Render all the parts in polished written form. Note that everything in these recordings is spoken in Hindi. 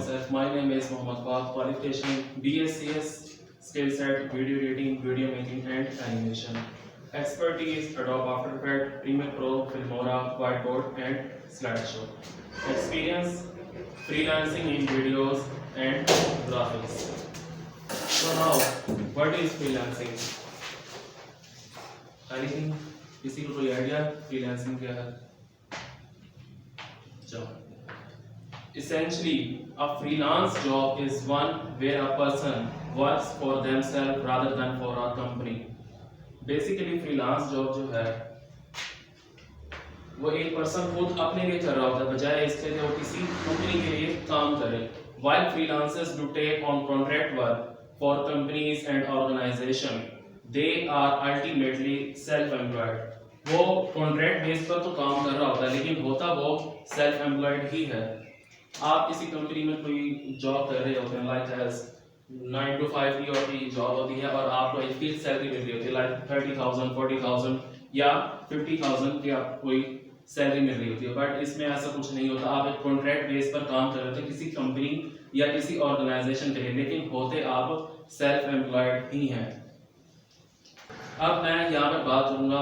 myself. My name is Mohammad Faq. Qualification BScs, skill set video editing, video making, and animation. Expertise Adobe After Effects, Premiere Pro, Filmora, Whiteboard, and Slideshow. Experience freelancing in videos and graphics. So now, what is freelancing? Anything? किसी को कोई आइडिया फ्रीलांसिंग क्या है? चलो. Essentially, a freelance job is one where a person works for themselves rather than for a company. Basically, freelance job जो है वो एक पर्सन खुद अपने लिए कर रहा होता है बजाय इसके लिए वो किसी कंपनी के लिए काम करे. While freelancers do take on contract work for companies and organization, they are ultimately self-employed. वो कॉन्ट्रैक्ट बेस पर तो काम कर रहा होता है लेकिन होता वो सेल्फ एम्प्लॉयड ही है. आप किसी कंपनी में कोई जॉब कर रहे होते हैं लाइक एज 9 to 5 की आपकी जॉब होती है और आपको एक फिक्स सैलरी मिल रही होती है लाइक 30,000 40,000 या 50,000 की आपको कोई सैलरी मिल रही होती है. बट इसमें ऐसा कुछ नहीं होता. आप एक कॉन्ट्रैक्ट बेस पर काम कर रहे होते हैं किसी कंपनी या किसी ऑर्गेनाइजेशन के लिए लेकिन होते आप सेल्फ एम्प्लॉयड ही हैं. अब मैं यहाँ पर बात करूँगा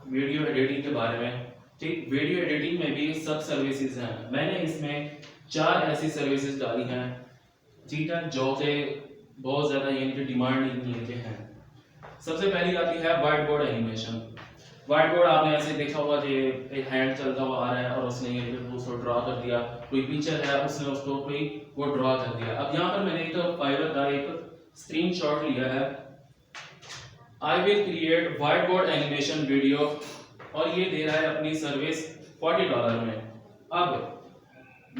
वीडियो एडिटिंग के बारे में. ठीक, वीडियो एडिटिंग में भी सब सर्विसेज हैं. मैंने इसमें 4 ऐसी सर्विसेज डाली हैं, ठीक है, जो कि बहुत ज़्यादा इनकी डिमांड इनके हैं. सबसे पहली आती है white board animation. White board आपने ऐसे देखा होगा कि एक हैंड चलता हुआ आ रहा है और उसने उसको ड्रॉ कर दिया. कोई पिक्चर है उसने उसको कोई वो ड्रॉ कर दिया. अब यहाँ पर मैंने एक फाइवर का एक स्क्रीनशॉट लिया है. I will create whiteboard animation video और ये दे रहा है अपनी सर्विस $40 में. अब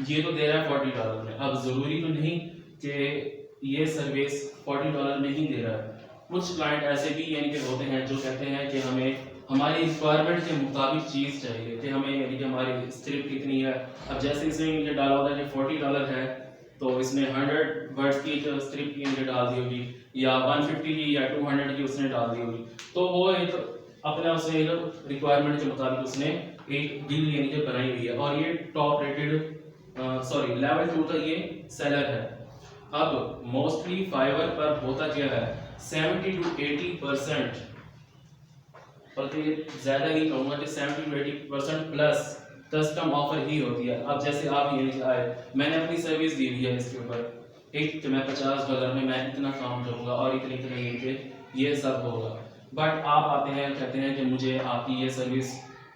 ये तो दे रहा है $40 में. अब जरूरी तो नहीं कि ये सर्विस $40 में ही दे रहा है. कुछ क्लाइंट ऐसे भी यानी कि होते हैं जो कहते हैं कि हमें हमारी रिक्वायरमेंट के मुताबिक चीज़ चाहिए कि हमें यानी कि हमारी स्क्रिप्ट कितनी है. अब जैसे इसमें ये डाला होता है कि $40 है तो इसने 100 वर्ड्स की स्क्रिप्ट की डाल दी होगी या 150 की या 200 की उसने डाल दी होगी. तो वो एक अपने उसने एक रिक्वायरमेंट के मुताबिक उसने एक डील यानी कि बनाई हुई है. और ये टॉप रेटेड लेवल 2 का ये सेलर है. अब मोस्टली फाइवर पर होता क्या है 70 to 80%, बल्कि ज़्यादा ही कहूँगा कि 70 to 80% प्लस कस्टम ऑफर ही होती है. अब जैसे आप ये आए, मैंने अपनी सर्विस दी हुई है इसके ऊपर एक कि मैं $50 में मैं इतना काम करूँगा और इतने ये सब होगा. बट आप आते हैं कहते हैं कि मुझे आपकी ये सर्विस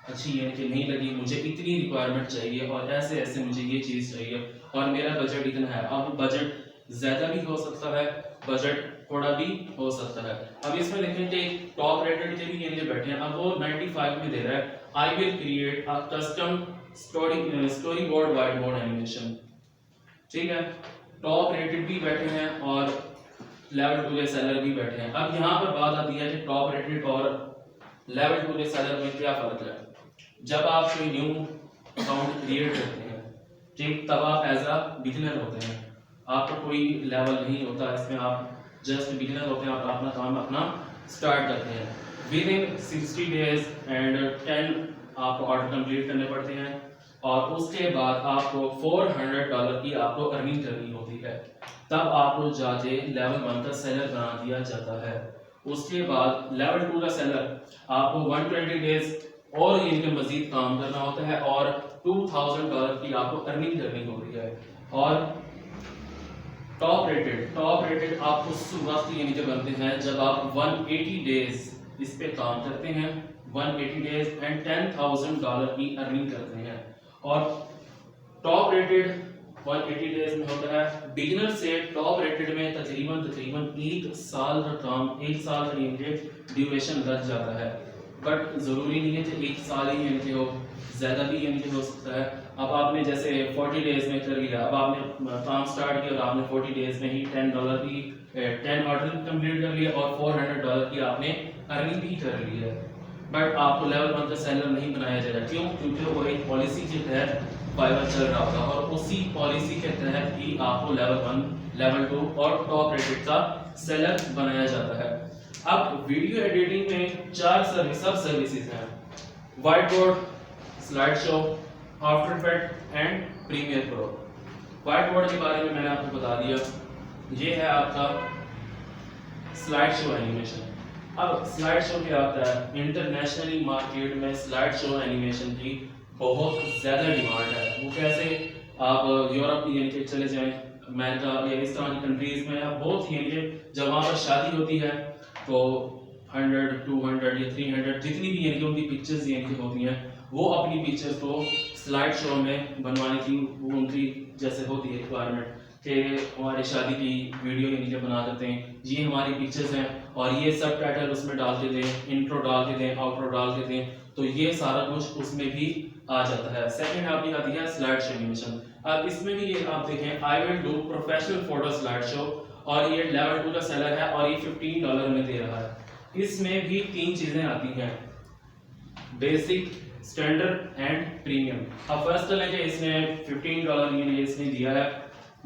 अच्छी है कि नहीं लगी, मुझे इतनी रिक्वायरमेंट चाहिए और ऐसे ऐसे मुझे ये चीज़ चाहिए और मेरा बजट इतना है. अब बजट ज़्यादा भी हो सकता है, बजट थोड़ा भी हो सकता है. अब इसमें देखें कि टॉप रेटेड के भी ये बैठे हैं. अब वो 95 में दे रहा है I will create a custom story board white board animation. ठीक है, टॉप रेटेड भी बैठे हैं और लेवल 2 के सेलर भी बैठे हैं. अब यहाँ पर बात आती है कि टॉप रेटेड और लेवल 2 के सेलर में क्या फर्क है. जब आप कोई न्यू अकाउंट क्रिएट करते हैं, ठीक, तब आप एज अ बिगिनर होते हैं. आपका कोई लेवल नहीं होता इसमें, आप जस्ट बिगिनर होते हैं और अपना काम अपना स्टार्ट करते हैं. विद इन 60 डेज एंड 10 आपको ऑर्डर कंप्लीट करने पड़ते हैं और उसके बाद आपको $400 की आपको अर्निंग करनी होती है. तब आपको जाके लेवल 1 का सेलर बना दिया जाता है. उसके बाद लेवल 2 का सेलर आपको 120 डेज और इनके मजीद काम करना होता है और $2,000 की आपको अर्निंग करनी होती है. और टॉप रेटेड आप उस वक्त यानी कि बनते हैं जब आप 180 डेज इस पे काम करते हैं, 180 डेज एंड $10,000 की अर्निंग करते हैं. और टॉप रेटेड 180 डेज में होता है. बिगिनर से टॉप रेटेड में तकरीबन 1 साल का काम, 1 साल का यानी ड्यूरेशन लग जाता है. बट ज़रूरी नहीं है कि 1 साल ही यानी कि हो, ज़्यादा भी यानी कि हो सकता है. अब आपने जैसे 40 डेज में कर लिया, अब आपने काम स्टार्ट किया और आपने 40 डेज में ही $10 की 10 ऑर्डर कंप्लीट कर लिया और $400 की आपने अर्निंग भी कर ली है. बट आपको लेवल 1 का सेलर नहीं बनाया जाएगा. क्यों? क्योंकि वो एक पॉलिसी के तहत फाइवर चल रहा होगा और उसी पॉलिसी के तहत ही आपको लेवल 1, लेवल 2 और टॉप रेटेड का सेलर बनाया जाता है. अब वीडियो एडिटिंग में 4 सब सर्विसेज हैं: white board, slide show, After Effect and Premiere Pro. White board के बारे में मैंने आपको बता दिया। ये है आपका स्लाइड शो एनिमेशन। अब स्लाइड शो क्या होता है? इंटरनेशनली मार्केट में स्लाइड शो एनिमेशन की बहुत ज़्यादा डिमांड है। वो कैसे? आप यूरोप यानी कि चले जाएं, अमेरिका या इस तरह की कंट्रीज में, आप बहुत यानी कि जब वहाँ पर शादी होती है तो 100, 200 या 300 जितनी भी यानी कि उनकी पिक्चर्स यानी कि होती हैं, वो अपनी पिक्चर्स को स्लाइड शो में बनवाने की उनकी जैसे होती है रिक्वायरमेंट कि हमारी शादी की वीडियो यानी कि बना देते हैं, ये हमारी पिक्चर्स हैं और ये सब टाइटल उसमें डाल के दें, इंट्रो डाल के दें, आउट्रो डाल के दें, तो ये सारा कुछ उसमें भी आ जाता है। सेकंड आपकी आती है स्लाइड शो एनिमेशन। अब इसमें भी ये आप देखें, आई will do professional photo slide show, और ये लेवल 2 का सेलर है और ये $15 में दे रहा है। इसमें भी 3 चीजें आती हैं, बेसिक, स्टैंडर्ड एंड प्रीमियम। अब फर्स्ट है कि इसने $15 ये इसने दिया है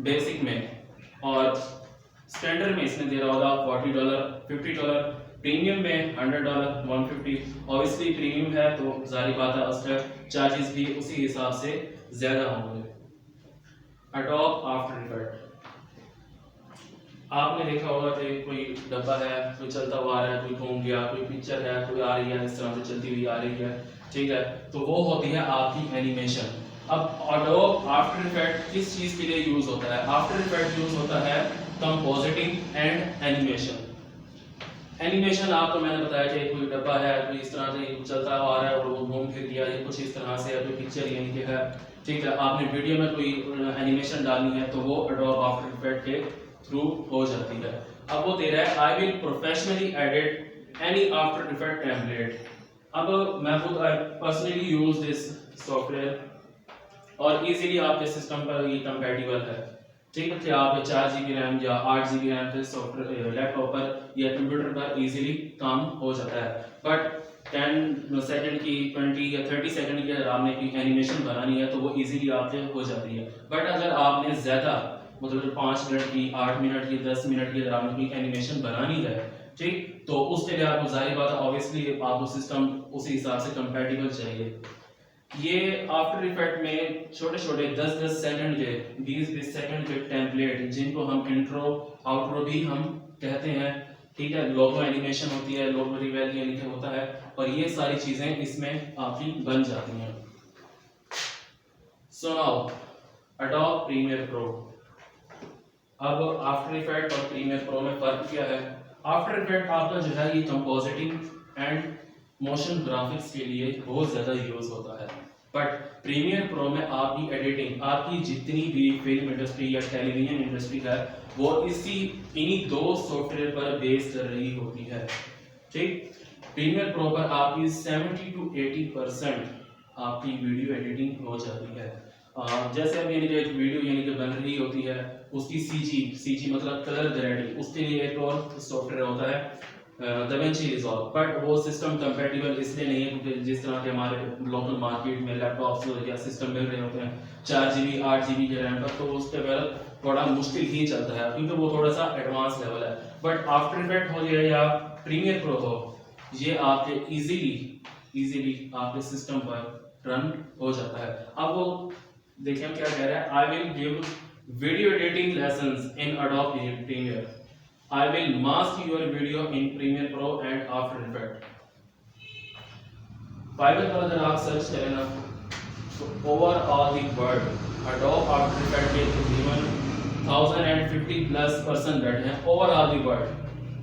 बेसिक में, और स्टैंडर्ड में इसने दे रहा होगा $40, $50, प्रीमियम में $100, $150। ऑब्वियसली प्रीमियम है तो जारी बात है उसका चार्जेस भी उसी हिसाब से ज्यादा होंगे। एडोब आफ्टर इफेक्ट, आपने देखा होगा कि कोई डब्बा है, कोई चलता हुआ आ रहा है, कोई घूम गया, कोई पिक्चर है, कोई आ रही है, इस तरह से चलती हुई आ रही है, ठीक है, तो वो होती है आपकी एनिमेशन। अब एडोब आफ्टर इफेक्ट किस चीज के लिए यूज होता है? आफ्टर इफेक्ट यूज होता है कंपोजिटिंग एंड एनिमेशन। एनिमेशन आपको मैंने बताया कि कोई डब्बा है, कोई इस तरह से चलता हुआ आ रहा है और वो घूम फिर गया, ये कुछ इस तरह से, कोई पिक्चर यानी कि है, ठीक है, आपने वीडियो में कोई एनिमेशन डालनी है तो वो एडोब आफ्टर इफेक्ट के थ्रू हो जाती है। अब वो दे रहा है I will professionally edit any after effect template. अब मैं खुद पर्सनली यूज दिस सॉफ्टवेयर और इजीली आपके सिस्टम पर ये कंपैटिबल है, ठीक है, कि आप 4 GB रैम या 8 GB रैम के सॉफ्टवेयर लैपटॉप पर या कंप्यूटर पर इजीली काम हो जाता है। बट 10 सेकंड की, 20 या 30 सेकंड की अगर आपने कोई एनिमेशन बनानी है तो वो इजीली आपसे हो जाती है। बट अगर आपने ज़्यादा मतलब 5 मिनट की, 8 मिनट की, 10 मिनट की अगर आपने कोई एनिमेशन बनानी है, ठीक, तो उसके लिए आपको जाहिर बात है ऑब्वियसली आपको सिस्टम उसी हिसाब से कंपैटिबल चाहिए। ये आफ्टर इफेक्ट में छोटे छोटे 10-10 सेकंड के, 20-20 सेकंड के टेम्पलेट, जिनको हम इंट्रो आउट्रो भी हम कहते हैं, ठीक है, लोगो एनिमेशन होती है, लोगो रिवील यानी कि होता है, और ये सारी चीजें इसमें आपकी बन जाती हैं। So now Adobe Premiere Pro. अब आफ्टर इफेक्ट और प्रीमियर प्रो में फर्क क्या है? आफ्टर इफेक्ट आपका जो है ये कंपोजिटिंग एंड मोशन ग्राफिक्स के लिए बहुत ज़्यादा यूज होता है, बट प्रीमियर प्रो में आपकी एडिटिंग, आपकी जितनी भी फिल्म इंडस्ट्री या टेलीविजन इंडस्ट्री है, वो इन्हीं 2 सॉफ्टवेयर पर बेस कर रही होती है, ठीक। प्रीमियर प्रो पर आपकी 70 to 80% आपकी वीडियो एडिटिंग हो जाती है। जैसे अब यानी कि एक वीडियो यानी कि बन रही होती है, उसकी सीजी मतलब कलर ग्रेडिंग, उसके लिए एक और सॉफ्टवेयर होता है दाविंची रिजॉल्व, बट वो सिस्टम कंपैटिबल इसलिए नहीं है क्योंकि जिस तरह के हमारे लोकल मार्केट में लैपटॉप्स या सिस्टम मिल रहे होते हैं 4 GB 8 GB के रैम पर, तो उसके वेल थोड़ा मुश्किल ही चलता है क्योंकि वो थोड़ा सा एडवांस लेवल है। बट आफ्टर इफेक्ट हो जाए या प्रीमियर प्रो हो, ये आपके इजीली आपके सिस्टम पर रन हो जाता है। अब वो देखिए क्या कह रहा है, I will give video editing lessons in Adobe Premiere, I will mask your video in Premiere Pro and After Effects। Bible पर अगर आप सर्च करें ना तो overall the world adobe after effect के तकरीबन 1050+ बैठे हैं ओवरऑल दी वर्ल्ड।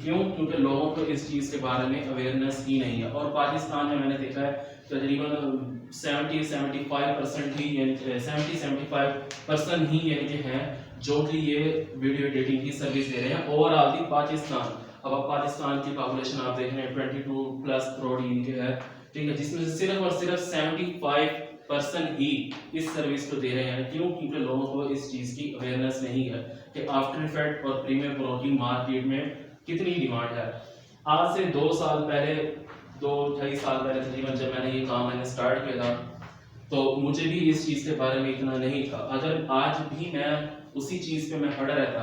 क्यों? क्योंकि लोगों को इस चीज़ के बारे में अवेयरनेस ही नहीं है, और पाकिस्तान में मैंने देखा है तकरीबन 70-75% ही 70-75% ही यानी कि हैं जो कि ये वीडियो एडिटिंग की सर्विस दे रहे हैं ओवरऑल दी पाकिस्तान। अब आप पाकिस्तान की पॉपुलेशन आप देख रहे हैं 22+ करोड़ इनके है, ठीक है, जिसमें से सिर्फ और सिर्फ 75% ही इस सर्विस को दे रहे हैं। क्यों? क्योंकि लोगों को इस चीज़ की अवेयरनेस नहीं है कि आफ्टर इफेक्ट और प्रीमियर प्रो की मार्केट में कितनी डिमांड है। आज से 2 साल पहले, 2-2.5 साल पहले तकरीबन जब मैंने ये काम स्टार्ट किया था तो मुझे भी इस चीज़ के बारे में इतना नहीं था। अगर आज भी मैं उसी चीज़ पे मैं खड़ा रहता,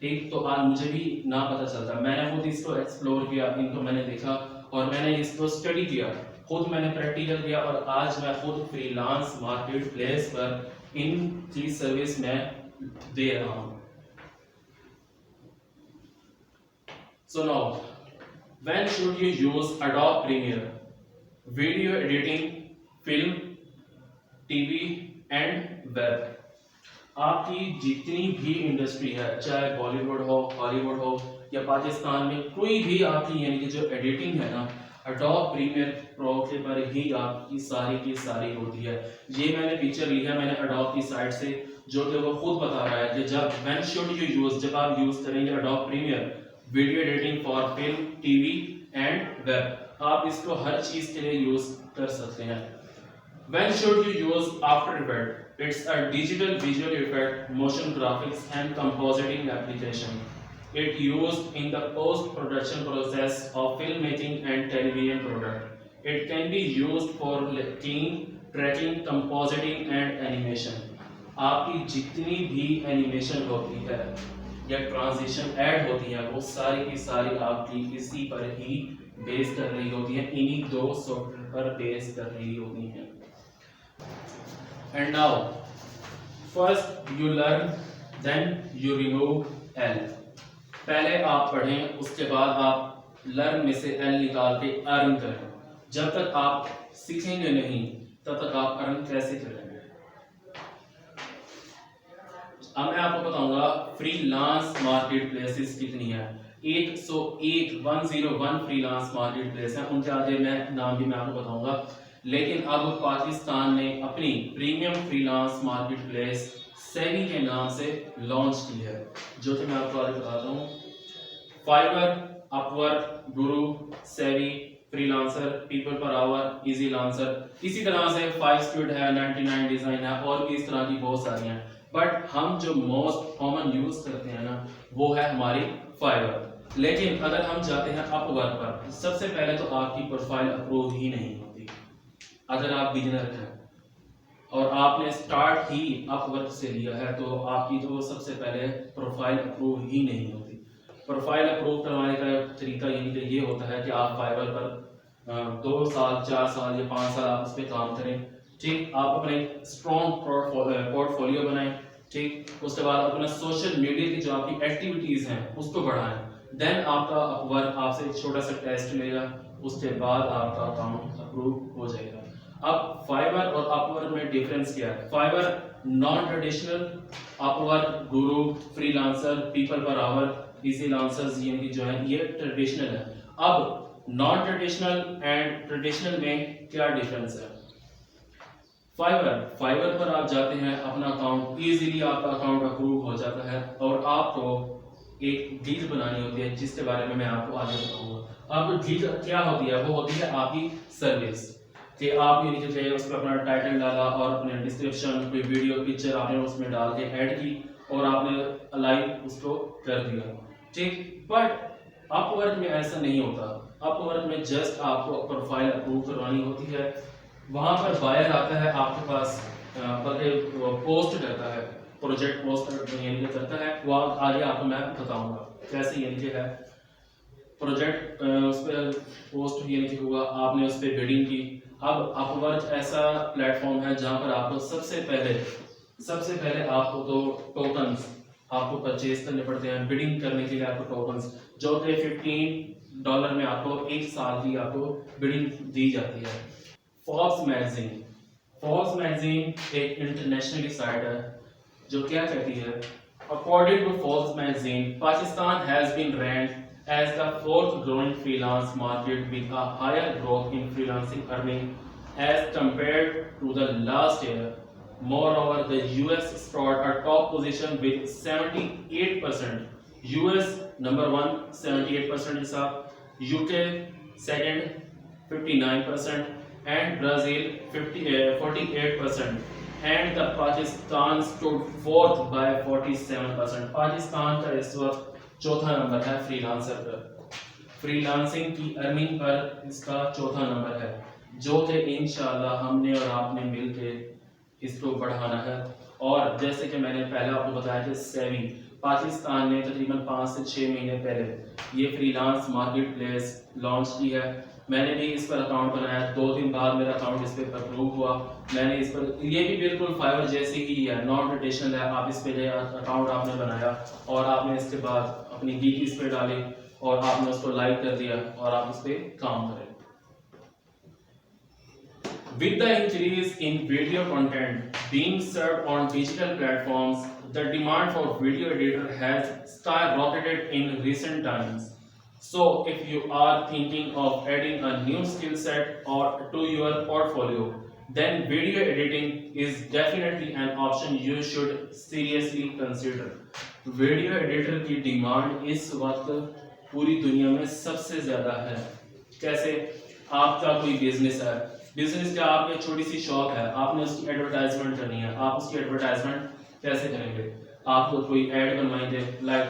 ठीक, तो आज मुझे भी ना पता चलता। मैंने खुद इसको एक्सप्लोर किया, इनको मैंने देखा और मैंने इसको स्टडी किया, खुद मैंने प्रैक्टिकल किया, और आज मैं खुद फ्रीलांस मार्केट प्लेस पर इन चीज सर्विस में दे रहा हूं। So now, when should you use Adobe Premiere? Video editing, film, TV and web. आपकी जितनी भी इंडस्ट्री है, चाहे बॉलीवुड हो, हॉलीवुड हो या पाकिस्तान में कोई भी आपकी यानी कि जो एडिटिंग है ना, एडोब प्रीमियर प्रो के पर ही आपकी सारी की सारी होती है। ये मैंने पिक्चर ली है, मैंने एडोब की साइट से, जो कि वो खुद बता रहा है कि जब व्हेन शुड यू यूज, जब आप यूज करेंगे Adobe Premiere video editing for film, TV and web, आप इसको हर चीज के लिए यूज कर सकते हैं। When should you use After Effects? It's a digital visual effect, motion graphics and compositing application. It used in the post-production process of filmmaking and television product. It can be used for clean, tracking, compositing and animation. आपकी जितनी भी एनिमेशन होती है या ट्रांजिशन ऐड होती है, वो सारी की सारी आपकी इसी पर ही बेस कर रही होती है, इन्हीं दो सॉफ्टवेयर पर बेस कर रही होती हैं। And now, first you learn, then you remove L. पहले आप पढ़ें, उसके बाद आप learn में से L निकाल के earn करें। जब तक आप सीखेंगे नहीं, तब तक आप earn कैसे करेंगे? अब मैं आपको बताऊंगा फ्रीलांस मार्केट प्लेसेस कितनी है। 101 फ्रीलांस मार्केट प्लेस है, उनके आगे मैं नाम भी मैं आपको बताऊंगा। लेकिन अब पाकिस्तान ने अपनी प्रीमियम फ्रीलांस मार्केट प्लेस सेवी के नाम से लॉन्च की है, जो कि मैं आपको आगे बताता हूँ। फाइवर, अपवर्क, गुरु, सेवी, freelancer, people per hour, easy lancer, इसी तरह से 5स्क्विड है, 99 डिजाइन है और भी इस तरह की बहुत सारी हैं। बट हम जो मोस्ट कॉमन यूज करते हैं ना, वो है हमारी फाइवर। लेकिन अगर हम जाते हैं अपवर्क पर, सबसे पहले तो आपकी प्रोफाइल अप्रूव ही नहीं होती। अगर आप बिगिनर हैं और आपने स्टार्ट ही अपवर्क से लिया है, तो आपकी तो सबसे पहले प्रोफाइल अप्रूव ही नहीं होती। प्रोफाइल अप्रूव करवाने का तरीका ये होता है कि आप फाइवर पर 2 साल, 4 साल या 5 साल आप उस पर काम करें, ठीक। आप अपने स्ट्रॉन्ग पोर्टफोलियो बनाएं, ठीक। उसके बाद अपना सोशल मीडिया की जो आपकी एक्टिविटीज हैं उसको बढ़ाएं। देन आपका अपवर्क आपसे एक छोटा सा टेस्ट लेगा, उसके बाद आपका अकाउंट अप्रूव हो जाएगा। अब फाइवर और अपवर्क में डिफरेंस क्या है? फाइवर नॉन ट्रेडिशनल, अपवर्क, गुरु, freelancer, people per hour, easy lancers यानी जो है ये ट्रेडिशनल है। अब नॉन ट्रेडिशनल एंड ट्रेडिशनल में क्या डिफरेंस है? फाइवर पर आप जाते हैं, अपना अकाउंट इजीली आपका अकाउंट अप्रूव हो जाता है और आपको एक डील बनानी होती है, जिसके बारे में मैं आपको आगे बताऊंगा। अब डील क्या होती है? वो होती है आपकी सर्विस, कि आप ये नीचे उस पर अपना टाइटल डाला और अपने डिस्क्रिप्शन, कोई वीडियो, पिक्चर आपने उसमें डाल के ऐड की और आपने लाइव उसको कर दिया, ठीक। बट अपवर्क में ऐसा नहीं होता। अपवर्क में जस्ट आपको प्रोफाइल अप्रूव करवानी होती है, वहां पर बायर आता है आपके पास, पोस्ट करता है, प्रोजेक्ट पोस्ट करता है, वो आगे आपको मैं बताऊंगा कैसे यानी है प्रोजेक्ट उस पर पोस्ट यानी हुआ, आपने उस पर बिडिंग की। अब अपवर्क ऐसा प्लेटफॉर्म है जहां पर आपको सबसे पहले आपको तो टोकन्स आपको परचेज करने पड़ते हैं। बिडिंग करने के लिए आपको टोकन्स, जो कि $15 में आपको 1 साल की आपको बिडिंग दी जाती है। फोर्ब्स मैगजीन एक इंटरनेशनल साइट है जो क्या कहती है, according to Forbes magazine, Pakistan has been ranked as the 4th growing freelance market with a higher growth in freelancing earning as compared to the last year. Moreover, the US scored a top position with 78%. US number 1 78% is up, UK second 59% and Brazil 48%. And the Pakistan stood 4th by 47%. Pakistan का इस वक्त चौथा नंबर है फ्रीलांसर पर, फ्रीलांसिंग की अर्निंग पर इसका चौथा नंबर है, जो कि इंशाल्लाह हमने और आपने मिलकर इसको बढ़ाना है। और जैसे कि मैंने पहले आपको बताया कि पाकिस्तान ने तकरीबन 5 से 6 महीने पहले ये फ्रीलांस मार्केट प्लेस लॉन्च की है। मैंने भी इस पर अकाउंट बनाया, 2 दिन बाद मेरा अकाउंट इस पर अप्रूव हुआ। मैंने इस पर, ये भी बिल्कुल फाइवर जैसी ही है, नॉन ट्रेडिशनल है। आप इस पे अकाउंट आपने बनाया और आपने इसके बाद अपनी गीक इस पे डाली और आपने उसको लाइक कर दिया और आप इस पे काम करें। With the increase in video content being served on digital platforms, the demand for video editor has skyrocketed in recent times. So, if you are thinking of adding a new skill set or to your portfolio, then video editing is definitely an option you should seriously consider. Video editor की डिमांड इस वक्त पूरी दुनिया में सबसे ज़्यादा है। कैसे? आपका कोई बिजनेस है, बिजनेस क्या, आपकी एक छोटी सी शॉप है, आपने उसकी एडवर्टाइजमेंट करनी है। आप उसकी एडवर्टाइजमेंट कैसे करेंगे? आप तो कोई ऐड बनवाएंगे लाइक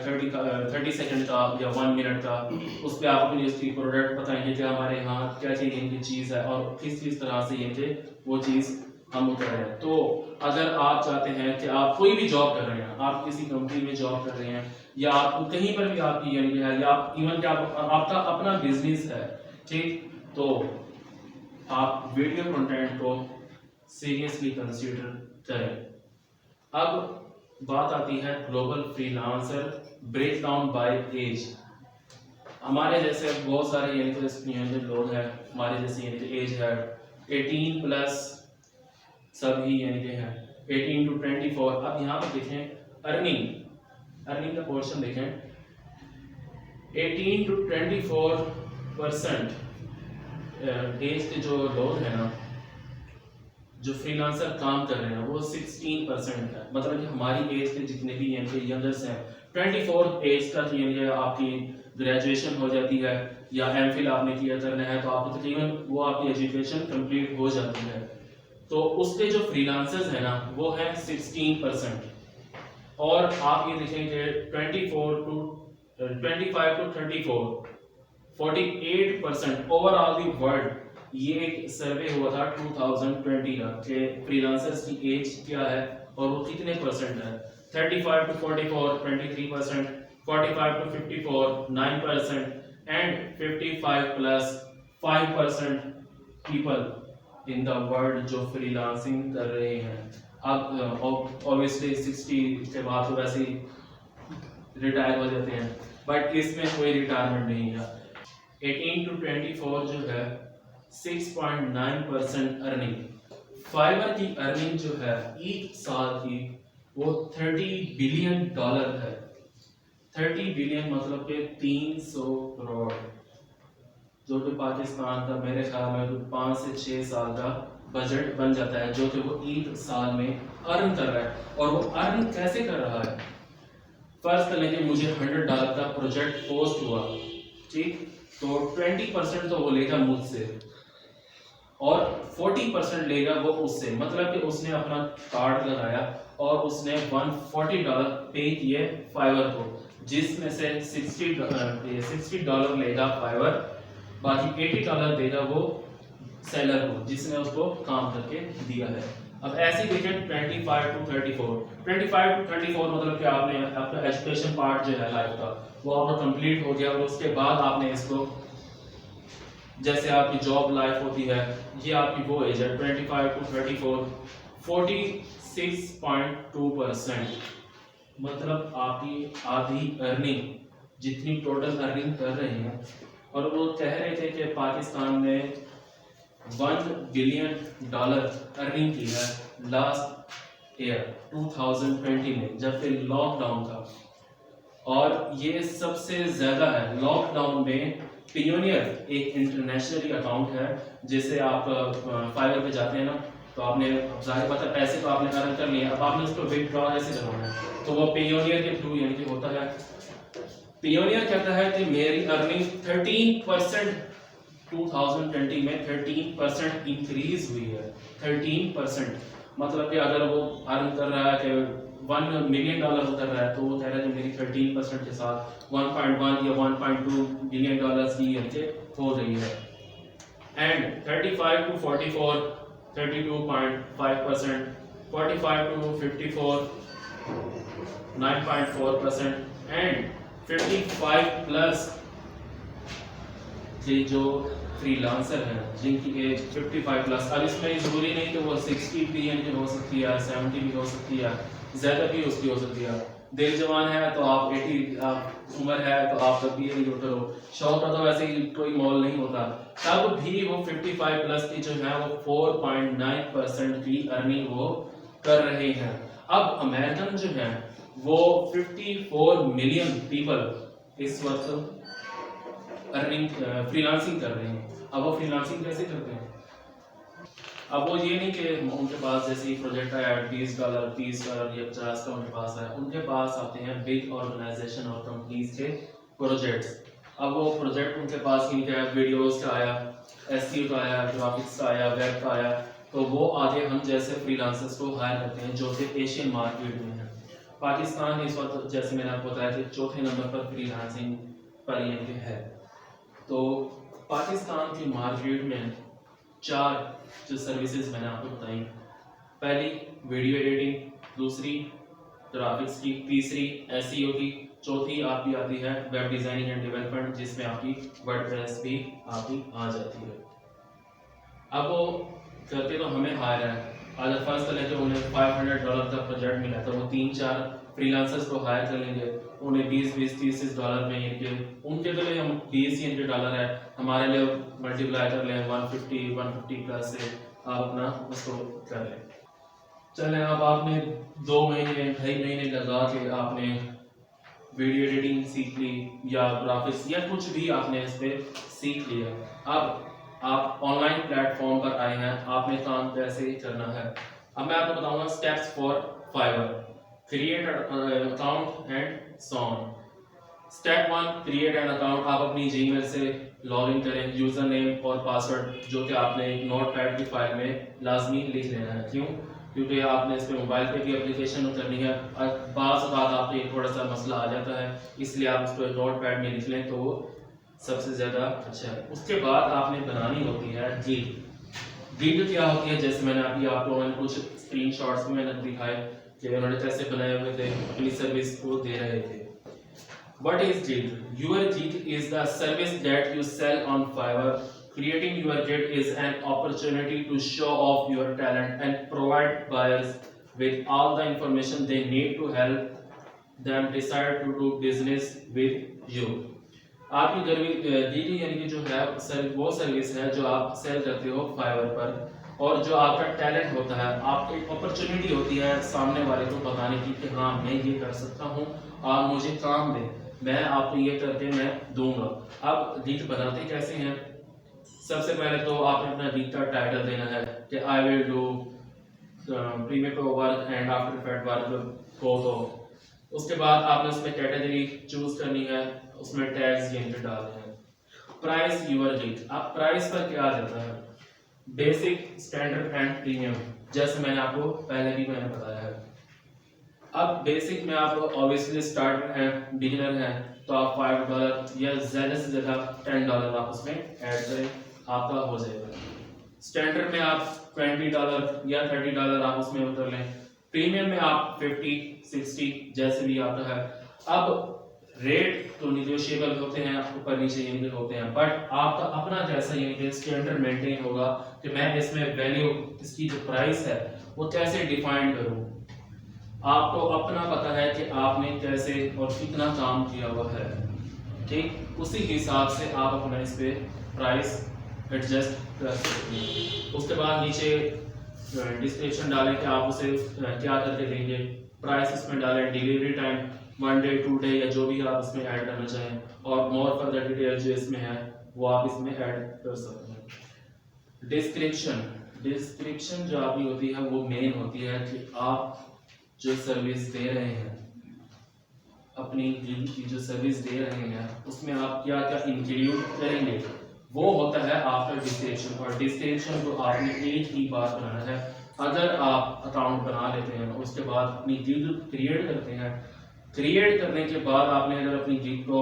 30 सेकंड का या 1 मिनट का, उस पर आप अपनी उसकी प्रोडक्ट बताएंगे कि हमारे यहाँ क्या चीज़ इनकी चीज़ है और किस तरह से ये वो चीज़ हम उतर रहे हैं। तो अगर आप चाहते हैं कि आप कोई भी जॉब कर रहे हैं, आप किसी कंपनी में जॉब कर रहे हैं या आप कहीं पर भी आपकी यानी है या आप इवन क्या आपका अपना बिजनेस है, ठीक, तो आप वीडियो कंटेंट को सीरियसली कंसीडर करें। अब बात आती है global freelancer breakdown by age. हमारे जैसे बहुत सारे यानी लोग हैं, हमारे जैसे यानी कि एज है 18 प्लस, सभी यानी कि हैं 18 to 24। अब यहाँ पर देखें अर्निंग का पोर्शन देखें, 18 to 24% एज के जो लोग हैं ना, जो फ्रीलांसर काम कर रहे हैं, वो 16% है। मतलब कि हमारी एज के जितने भी यानी यंगर्स हैं, 24 एज तक यानी आपकी ग्रेजुएशन हो जाती है या एमफिल आपने क्लियर करना है तो आपको तकरीबन वो आपकी एजुकेशन कंप्लीट हो जाती है। तो उसके जो फ्रीलांसर्स हैं ना वो है 16%। और आप ये देखेंगे 25 to 34 48% ओवरऑल दी वर्ल्ड। ये एक सर्वे हुआ था 2020 का कि फ्रीलांसर्स की एज क्या है और वो कितने परसेंट है। 35 to 44 23%, 45 to 54 9% and 55 plus 5% people in the world जो फ्रीलांसिंग कर रहे हैं। अब ऑब्वियसली 60 के बाद तो वैसे ही रिटायर हो जाते हैं, बट इसमें कोई रिटायरमेंट नहीं है। 18 to 24 जो है 6.9% अर्निंग। फाइवर की अर्निंग जो है एक साल की वो $30 बिलियन है। 30 बिलियन मतलब कि 300 करोड़, जो कि पाकिस्तान का मेरे ख्याल में 5 से 6 साल का बजट बन जाता है, जो कि वो एक साल में अर्न कर रहा है। और वो अर्न कैसे कर रहा है? फर्ज कर लेंगे मुझे $100 का प्रोजेक्ट पोस्ट हुआ, ठीक, तो 20% तो वो लेगा मुझसे और 40% लेगा वो उससे। मतलब कि उसने अपना कार्ड लगाया और उसने $140 पे किए फाइवर को, जिसमें से $60 लेगा फाइवर, बाकी $80 देगा वो सेलर को जिसने उसको काम करके दिया है। अब ऐसे देखें 25 to 34 मतलब कि आपने आपका एजुकेशन पार्ट जो है लाइफ का वो आपका कंप्लीट हो गया और उसके बाद आपने इसको, जैसे आपकी जॉब लाइफ होती है, ये आपकी वो एज है 25 to 34 46.2%। मतलब आपकी आधी अर्निंग जितनी टोटल अर्निंग कर रहे हैं। और वो कह रहे थे कि पाकिस्तान ने $1 बिलियन अर्निंग की है लास्ट ईयर 2020 में, जब से लॉकडाउन था। और ये सबसे ज़्यादा है। लॉकडाउन में पियोनियर एक इंटरनेशनल अकाउंट है, जिसे आप फाइवर पे जाते हैं ना, तो आपने जाहिर बात है पैसे तो आपने अर्न कर लिए, अब आपने उसको विथड्रॉ कैसे करवाना है, तो वो पियोनियर के थ्रू यानी कि होता है। पियोनियर कहता है कि मेरी अर्निंग 13% 2020 में 13% इंक्रीज हुई है। 13% मतलब कि अगर वो अर्न कर रहा है कि $1 मिलियन कर रहा है, तो वो कह रहा है कि मेरी 13% के साथ 1.1 या 1.2 बिलियन की यानी हो रही है। And 35 to 44 32.5%, 45 to 54 9.4% and 55 plus ये जो फ्रीलांसर हैं जिनकी एज 55 प्लस, अब इसमें जरूरी नहीं कि वो 60 भी इनकी हो सकती है, 70 भी हो सकती है, ज़्यादा भी उसकी हो सकती है। दिल जवान है तो आप 80 उम्र है तो आप तब भी नहीं करो, शौक का तो वैसे ही कोई मोल नहीं होता, तब भी वो 55 प्लस की जो है वो 4.9% की अर्निंग वो कर रहे हैं। अब अमेरिकन जो है वो 54 मिलियन पीपल इस वक्त अर्निंग फ्रीलांसिंग कर रहे हैं। अब वो फ्रीलांसिंग कैसे करते हैं? अब वो ये नहीं कि उनके पास जैसे प्रोजेक्ट आया $20 $30 या 50 का उनके पास है, उनके पास आते हैं बिग ऑर्गेनाइजेशन और कंपनीज के प्रोजेक्ट्स। अब वो प्रोजेक्ट उनके पास ही क्या, वीडियोस का आया, एसईओ का आया, ग्राफिक्स का आया, वेब का आया, तो वो आगे हम जैसे फ्रीलांसर्स को हायर करते हैं जो कि एशियन मार्केट में है। पाकिस्तान इस वक्त जैसे मैंने आपको बताया कि चौथे नंबर पर फ्रीलांसिंग पर ये है। तो पाकिस्तान की मार्केट में 4 जो सर्विसेज मैंने आपको बताई, पहली वीडियो एडिटिंग, दूसरी ग्राफिक्स की, तीसरी एसईओ की, चौथी आपकी आती है वेब डिजाइनिंग एंड डेवलपमेंट जिसमें आपकी वर्डप्रेस भी आपकी आ जाती है। अब वो करते तो हमें हायर है, अगर फर्ज कर लेते उन्हें $500 का प्रोजेक्ट मिला तो वो 3-4 फ्रीलांसर्स को हायर कर लेंगे, उन्हें 20-20 $30 में इनके उनके तो लिए हम 20 ही इनके डॉलर है, हमारे लिए मल्टीप्लाई कर लें 150 प्लस से आप अपना उसको कर लें। चलें, अब आपने 2 महीने 2.5 महीने लगा के आपने वीडियो एडिटिंग सीख ली या ग्राफिक्स या कुछ भी आपने इस पर सीख लिया। अब आप ऑनलाइन प्लेटफॉर्म पर आए हैं, आपने काम कैसे करना है। अब मैं आपको बताऊंगा steps for Fiverr, create account and so on. Step 1, create an account. आप अपनी जीमेल से लॉग इन करें, यूजर नेम और पासवर्ड जो कि आपने एक नोटपैड की फाइल में लाजमी लिख लेना है। क्यों? क्योंकि आपने इस पर मोबाइल पे भी एप्लीकेशन करनी है और बाज़ बात आपको थोड़ा सा मसला आ जाता है, इसलिए आप उसको नोटपैड में लिख लें तो वो सबसे ज़्यादा अच्छा है। उसके बाद आपने बनानी होती है गिग। गिग क्या होती है, जैसे मैंने अभी आप लोगों ने कुछ स्क्रीनशॉट्स में मैंने दिखाए कि उन्होंने कैसे बनाए हुए थे, अपनी सर्विस को दे रहे थे। What is gig? Your gig is the service that you sell on Fiverr. Creating your gig is an opportunity to show off your talent and provide buyers with all the information they need to help them decide to do business with you. आपकी गिग यानी कि जो है वो सर्विस है जो आप सेल करते हो फाइवर पर, और जो आपका टैलेंट होता है, आपको एक अपॉर्चुनिटी होती है सामने वाले को बताने की कि हाँ मैं ये कर सकता हूँ, आप मुझे काम दें, मैं आपको ये करके मैं दूंगा। अब गिग बनाते कैसे हैं? सबसे पहले तो आपने अपना गिग का टाइटल देना है कि I will do Premiere Pro work and After Effect work को। उसके बाद आपने उसमें कैटेगरी चूज करनी है, उसमें टैग्स ये एंटर डालने हैं। Price your gig. अब प्राइस पर क्या जाता है? बेसिक, स्टैंडर्ड एंड प्रीमियम, जैसे मैंने आपको पहले भी मैंने बताया है। अब बेसिक में आप ऑब्वियसली स्टार्ट हैं, बिगिनर हैं, तो आप $5 या ज़्यादा से ज़्यादा $10 आप उसमें ऐड करें, आपका हो जाएगा। स्टैंडर्ड में आप $20 या $30 आप उसमें उतर लें। प्रीमियम में आप 50-60 जैसे भी आपका है। अब रेट तो निगोशिएबल होते हैं, ऊपर नीचे ये होते हैं, बट आपका अपना जैसा यानी कि स्टैंडर्ड मेंटेन होगा कि मैं इसमें वैल्यू, इसकी जो प्राइस है वो कैसे डिफाइन करूं। आपको अपना पता है कि आपने कैसे और कितना काम किया हुआ है, ठीक, उसी हिसाब से आप अपना इस पे प्राइस एडजस्ट कर सकते हैं। उसके बाद नीचे डिस्क्रिप्शन डालें कि आप उसे क्या करके देंगे, प्राइस इसमें डालें, डिलीवरी टाइम 1 डे 2 डे या जो भी आप इसमें ऐड करना चाहें, और मोर फर्दर डिटेल जो इसमें है वो आप इसमें ऐड कर सकते हैं। डिस्क्रिप्शन जो आपकी होती है वो मेन होती है कि आप जो सर्विस दे रहे हैं, अपनी की जो सर्विस दे रहे हैं उसमें आप क्या क्या इंक्लूड करेंगे, वो होता है आपका डिस्क्रिप्शन। और डिस्क्रिप्शन को आपने एक ही बार बनाना है। अगर आप अकाउंट बना लेते हैं उसके बाद अपनी गिग क्रिएट करते हैं, क्रिएट करने के बाद आपने अगर अपनी गिग को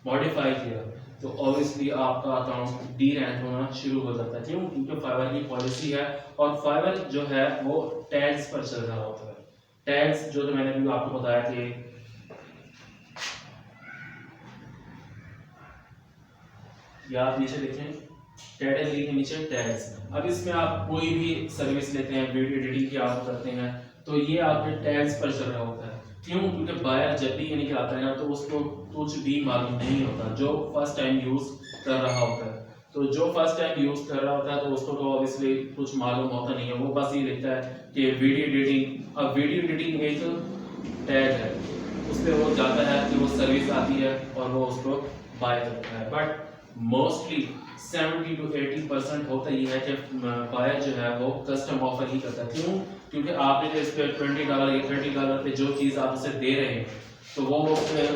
मॉडिफाई किया तो ऑब्वियसली आपका अकाउंट डी रैंक होना शुरू हो जाता है। क्यों? क्योंकि फाइवर की पॉलिसी है और फाइवर जो है वो टैग्स पर चल रहा होता है। टैग्स जो तो मैंने भी आपको बताया कि या आप नीचे देखें कैटेगरी के नीचे टैग्स। अब इसमें आप कोई भी सर्विस लेते हैं, वीडियो एडिटिंग की आप करते हैं, तो ये आपके टैग्स पर चल रहा होता है। क्यों? क्योंकि बायर जब भी यानी कि आता है ना, तो उसको कुछ भी मालूम नहीं होता, जो फर्स्ट टाइम यूज कर रहा होता है। तो जो फर्स्ट टाइम यूज कर रहा होता है तो उसको तो ऑब्वियसली कुछ मालूम होता नहीं है, वो बस ये देखता है कि वीडियो एडिटिंग। अब वीडियो एडिटिंग एक टैग है, उस पर वो जाता है कि वो सर्विस आती है और वो उसको बाय करता है। बट मोस्टली 70 to 80% होता ही है कि बायर जो है वो कस्टम ऑफर ही करता है। क्यों? क्योंकि आपने जो इस पर $20 या $30 पे जो चीज़ आप उसे दे रहे हैं, तो वो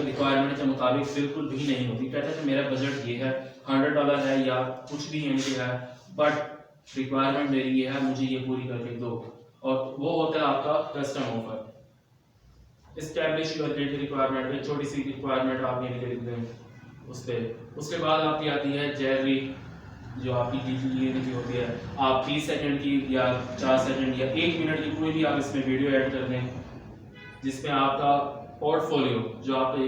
रिक्वायरमेंट के मुताबिक बिल्कुल भी नहीं होती। कहता है कि मेरा बजट ये है, $100 है या कुछ भी यानी कि है, बट रिक्वायरमेंट मेरी ये है, मुझे ये पूरी करके दो। और वो होता है आपका custom offer. Establish your requirement में छोटी सी रिक्वायरमेंट आप ये लिख दें उस पर। उसके बाद आपकी आती है जेनरिक, जो आपकी की होती है। आप 30 सेकंड की या 4 सेकंड या 1 मिनट की कोई भी आप इसमें वीडियो ऐड कर दें, जिसमें आपका पोर्टफोलियो, जो आपके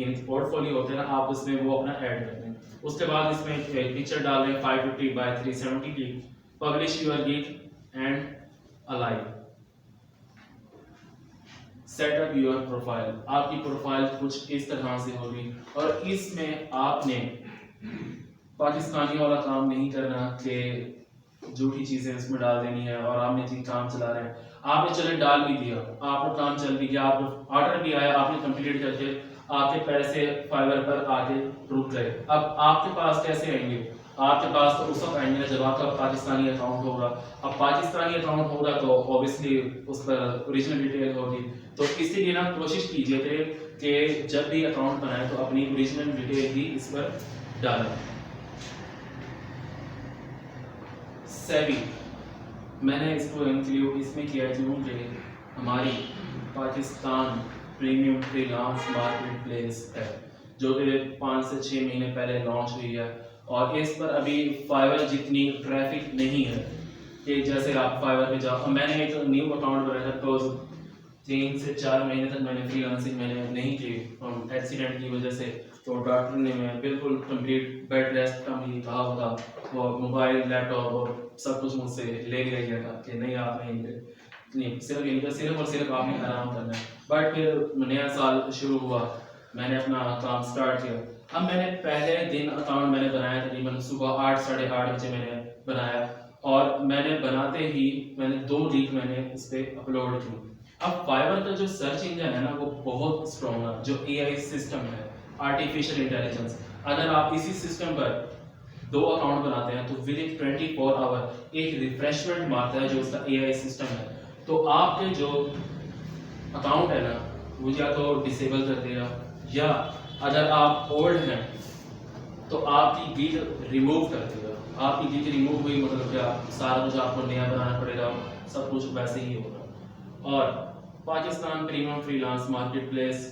एक पोर्टफोलियो होते हैं ना, आप उसमें वो अपना ऐड कर दें। उसके बाद इसमें एक पिक्चर डाल दें 550 by 370 की। Publish your gig and alive. Setup your profile, आपकी प्रोफाइल कुछ इस तरह से होगी, और इसमें आपने पाकिस्तानी वाला काम नहीं करना कि झूठी चीजें इसमें डाल देनी है और आपने जी काम चला रहे हैं। आपने चले डाल भी दिया, आपका काम चल भी गया, आप ऑर्डर भी आया, आपने कंप्लीट करके आपके पैसे फाइवर पर आके रुक गए। अब आपके पास कैसे आएंगे? आपके पास तो उस वक्त आएंगे जब आपका पाकिस्तानी अकाउंट होगा। अब पाकिस्तानी अकाउंट होगा तो ऑब्वियसली उस पर ओरिजिनल डिटेल होगी। तो इसीलिए ना कोशिश कीजिए थे कि जब भी अकाउंट बनाए तो अपनी ओरिजिनल डिटेल ही इस पर डालें। सेबी मैंने इसको इंक्लूड इसमें किया क्योंकि हमारी Pakistan premium freelance market place है, जो कि 5 से 6 महीने पहले लॉन्च हुई है, और इस पर अभी फाइवर जितनी ट्रैफिक नहीं है कि जैसे आप फाइवर पे जाओ। मैंने एक न्यू अकाउंट बनाया था, तो 3 से 4 महीने तक मैंने फ्रीलांसिंग मैंने नहीं की एक्सीडेंट की वजह से। तो डॉक्टर ने मैं बिल्कुल कंप्लीट बेड रेस्ट का मुझे कहा होगा, वो मोबाइल लैपटॉप और सब कुछ मुझसे ले लिया गया था कि नहीं आप नहीं सिर्फ इनका सिर्फ और सिर्फ आपने आराम करना है। बट फिर नया साल शुरू हुआ, मैंने अपना काम स्टार्ट किया। अब मैंने पहले दिन अकाउंट मैंने बनाया तकरीबन सुबह 8 साढ़े 8 बजे मैंने बनाया, और मैंने बनाते ही मैंने 2 लीक मैंने इस पर अपलोड की। अब फाइवर का जो सर्च इंजन है ना, वो बहुत स्ट्रॉन्ग है, जो AI सिस्टम है, आर्टिफिशियल इंटेलिजेंस। अगर आप इसी सिस्टम पर 2 अकाउंट बनाते हैं तो विद इन 24 आवर एक रिफ्रेशमेंट मारता है जो उसका AI सिस्टम है। तो आपके जो अकाउंट है ना, वो या तो डिसेबल कर देगा, या अगर आप ओल्ड हैं तो आपकी गिग रिमूव कर देगा। आपकी गिग रिमूव हुई मतलब क्या, सारा कुछ आपको नया बनाना पड़ेगा, सब कुछ वैसे ही होगा। और Pakistan premium freelance market place,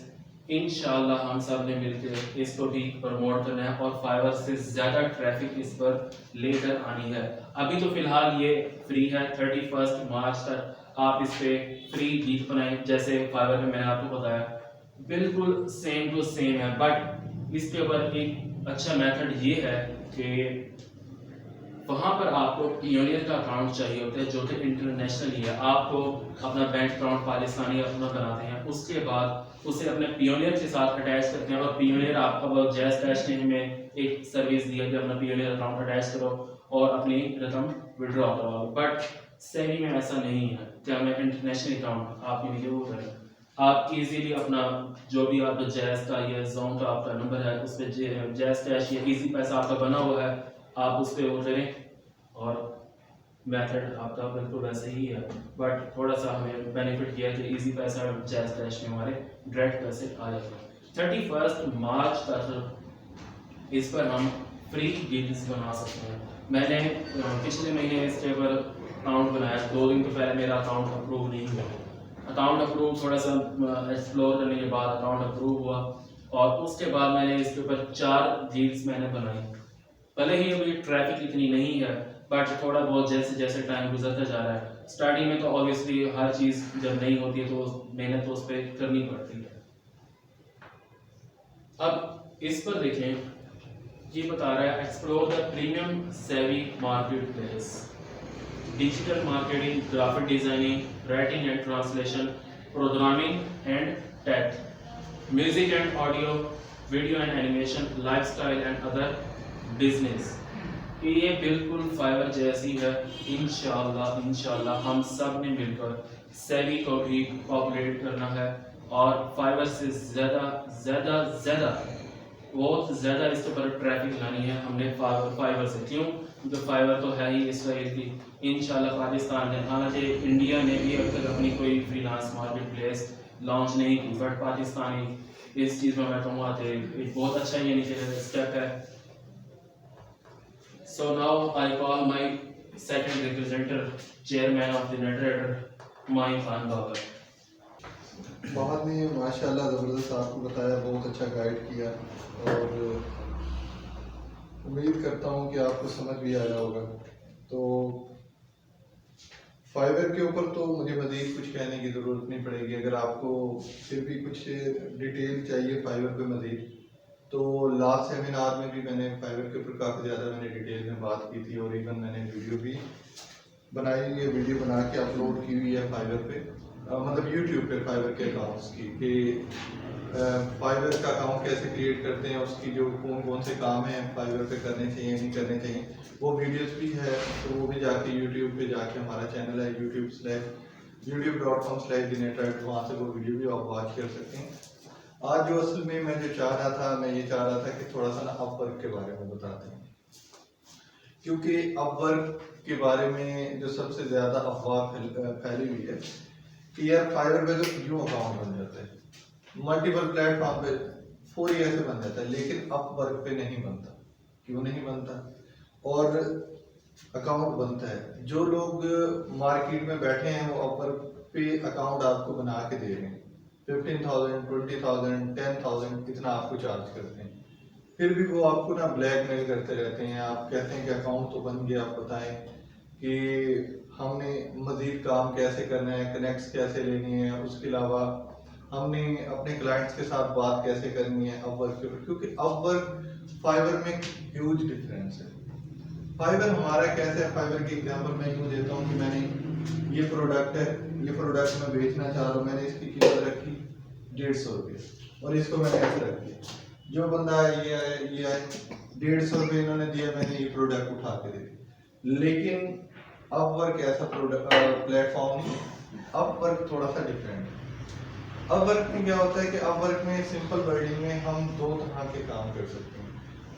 इंशाल्लाह हम सब ने मिलकर इसको भी प्रमोट करना है और फाइवर से ज़्यादा ट्रैफिक इस पर लेकर आनी है। अभी तो फिलहाल ये फ्री है, 31 मार्च तक आप इस पे फ्री गीत बनाएं, जैसे फाइवर में मैंने आपको बताया बिल्कुल सेम टू सेम है। बट इसके ऊपर एक अच्छा मेथड ये है कि वहाँ पर आपको पियोनियर का अकाउंट चाहिए होता है, जो कि इंटरनेशनल ही है। आपको अपना बैंक अकाउंट पाकिस्तानी अपना बनाते हैं, उसके बाद उसे अपने पियोनियर के साथ अटैच करते हैं, और पियोनियर आपका जैज कैश ने हमें एक सर्विस दी है कि अपना पियोनियर अकाउंट अटैच करो और अपनी रकम विड्रॉ करवाओ। बट सेवी में ऐसा नहीं है कि हमें इंटरनेशनल अकाउंट आपके लिए वो करें। आप इजीली अपना जो भी आपका जैज का या जोन का आपका नंबर है, उस पर जैज कैश या इजी पैसा आपका बना हुआ है, आप उस पर वो करें, और मेथड आपका बिल्कुल वैसे ही है। बट थोड़ा सा हमें बेनिफिट किया कि इजी पैसा जैज कैश में हमारे डायरेक्ट पैसे आ जाते हैं। 31 मार्च तक इस पर हम फ्री गिग्स बना सकते हैं। मैंने पिछले महीने इसके ऊपर अकाउंट बनाया, 2 दिन तो पहले मेरा अकाउंट अप्रूव नहीं हुआ। अकाउंट अप्रूव थोड़ा सा एक्सप्लोर करने के बाद अकाउंट अप्रूव हुआ, और उसके बाद मैंने इसके ऊपर 4 गिग्स मैंने बनाई। भले ही अभी ट्रैफिक इतनी नहीं है, बट थोड़ा बहुत जैसे जैसे टाइम गुजरता जा रहा है स्टार्टिंग में तो ऑब्वियसली हर चीज़ जब नहीं होती है तो मेहनत तो उस पर करनी पड़ती है। अब इस पर देखें, ये बता रहा है explore the premium savvy marketplace, digital marketing, graphic designing, writing and translation, programming and tech, music and audio, video and animation, lifestyle and other business. ये बिल्कुल फाइवर जैसी है। इंशाल्लाह हम सब ने मिलकर सेवी को भी पॉपुलेट करना है और फाइवर से ज़्यादा बहुत ज़्यादा इसके ऊपर ट्रैफिक लानी है हमने फाइवर से। क्यों? क्योंकि फाइवर तो है ही इसराइल की। इंशाल्लाह पाकिस्तान ने, हालांकि इंडिया ने भी अब तक अपनी कोई फ्रीलांस मार्केट प्लेस लॉन्च नहीं की, बट पाकिस्तानी इस चीज़ में मैं कहूँगा कि एक बहुत अच्छा यानी कि स्टेप है। So now I call my second representative, chairman of the narrator, Main Khan Babar. बहुत ने माशाल्लाह ज़बरदस्त आपको बताया, बहुत अच्छा गाइड किया और उम्मीद करता हूँ कि आपको समझ भी आया होगा। तो फाइवर के ऊपर तो मुझे मज़ीद कुछ कहने की ज़रूरत नहीं पड़ेगी। अगर आपको फिर भी कुछ डिटेल चाहिए फाइवर पे मज़ीद, तो लास्ट सेमिनार में भी मैंने फाइवर के ऊपर काफ़ी ज़्यादा डिटेल में बात की थी और इवन मैंने वीडियो भी बनाई हुई है, वीडियो बना के अपलोड की हुई है फाइवर पे, मतलब यूट्यूब पे फाइवर के अकाउंट्स की, कि फाइवर का अकाउंट कैसे क्रिएट करते हैं, उसकी जो कौन कौन से काम हैं फाइवर पे करने चाहिए नहीं करने चाहिए, वो वीडियोस भी है। तो वो भी जाके यूट्यूब पे जाके, हमारा चैनल है youtube.com/thenetrite, वहाँ से वो वीडियो भी आप वॉच कर सकते हैं। आज जो असल में मैं जो चाह रहा था, मैं ये चाह रहा था कि थोड़ा सा ना अपवर्क के बारे में बताते हैं, क्योंकि अपवर्क के बारे में जो सबसे ज़्यादा अफवाह फैली हुई है कि यार फाइवर पे तो यूँ अकाउंट बन जाता है, मल्टीपल प्लेटफॉर्म पे फौरी ऐसे बन जाता है, लेकिन अपवर्क पे नहीं बनता। क्यों नहीं बनता? और अकाउंट बनता है, जो लोग मार्केट में बैठे हैं वो अपवर्क पे अकाउंट आपको बना के दे रहे हैं, 15,000, 20,000, 10,000 इतना आपको चार्ज करते हैं, फिर भी वो आपको ना ब्लैकमेल करते रहते हैं। आप कहते हैं कि अकाउंट तो बन गया, आप बताएं कि हमने मज़ीद काम कैसे करना है, कनेक्ट्स कैसे लेनी है, उसके अलावा हमने अपने क्लाइंट्स के साथ बात कैसे करनी है अपवर्क के ऊपर, क्योंकि अपवर्क फाइवर में ह्यूज डिफरेंस है। फाइवर हमारा कैसे है, फाइवर की एग्जांपल मैं यूँ देता हूँ कि मैंने ये प्रोडक्ट है, ये प्रोडक्ट मैं बेचना चाह रहा हूँ, मैंने इसकी कीमत रखी 150 रुपये और इसको मैंने ऐसे रख दिया। जो बंदा है ये है 150 रुपये इन्होंने दिया, मैंने ये प्रोडक्ट उठा के दे दिया। लेकिन अपवर्क ऐसा प्लेटफॉर्म नहीं, अपवर्क थोड़ा सा डिफरेंट है। अपवर्क में क्या होता है कि अपवर्क में सिंपल वर्डिंग में हम दो तरह के काम कर सकते हैं,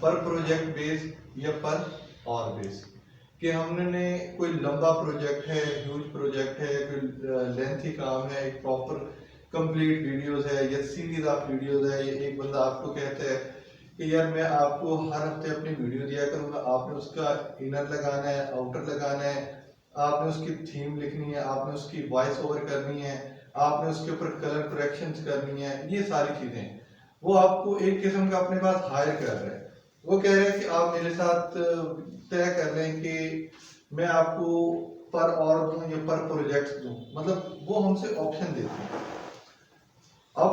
पर प्रोजेक्ट बेस या पर और बेस। कि हमने कोई लंबा प्रोजेक्ट है, ह्यूज प्रोजेक्ट है, कोई लेंथी काम है, एक प्रॉपर कंप्लीट वीडियोस है या सीरीज ऑफ वीडियोस है, या एक बंदा आपको कहता है कि यार मैं आपको हर हफ्ते अपनी वीडियो दिया करूँगा, आपने उसका इनर लगाना है, आउटर लगाना है, आपने उसकी थीम लिखनी है, आपने उसकी वॉइस ओवर करनी है, आपने उसके ऊपर कलर करेक्शंस करनी है, ये सारी चीज़ें वो आपको एक किस्म का अपने पास हायर कर रहा है। वो कह रहे हैं कि आप मेरे साथ तय कर लें कि मैं आपको पर और दूं या पर प्रोजेक्ट दूं, मतलब वो हमसे ऑप्शन देते हैं। अब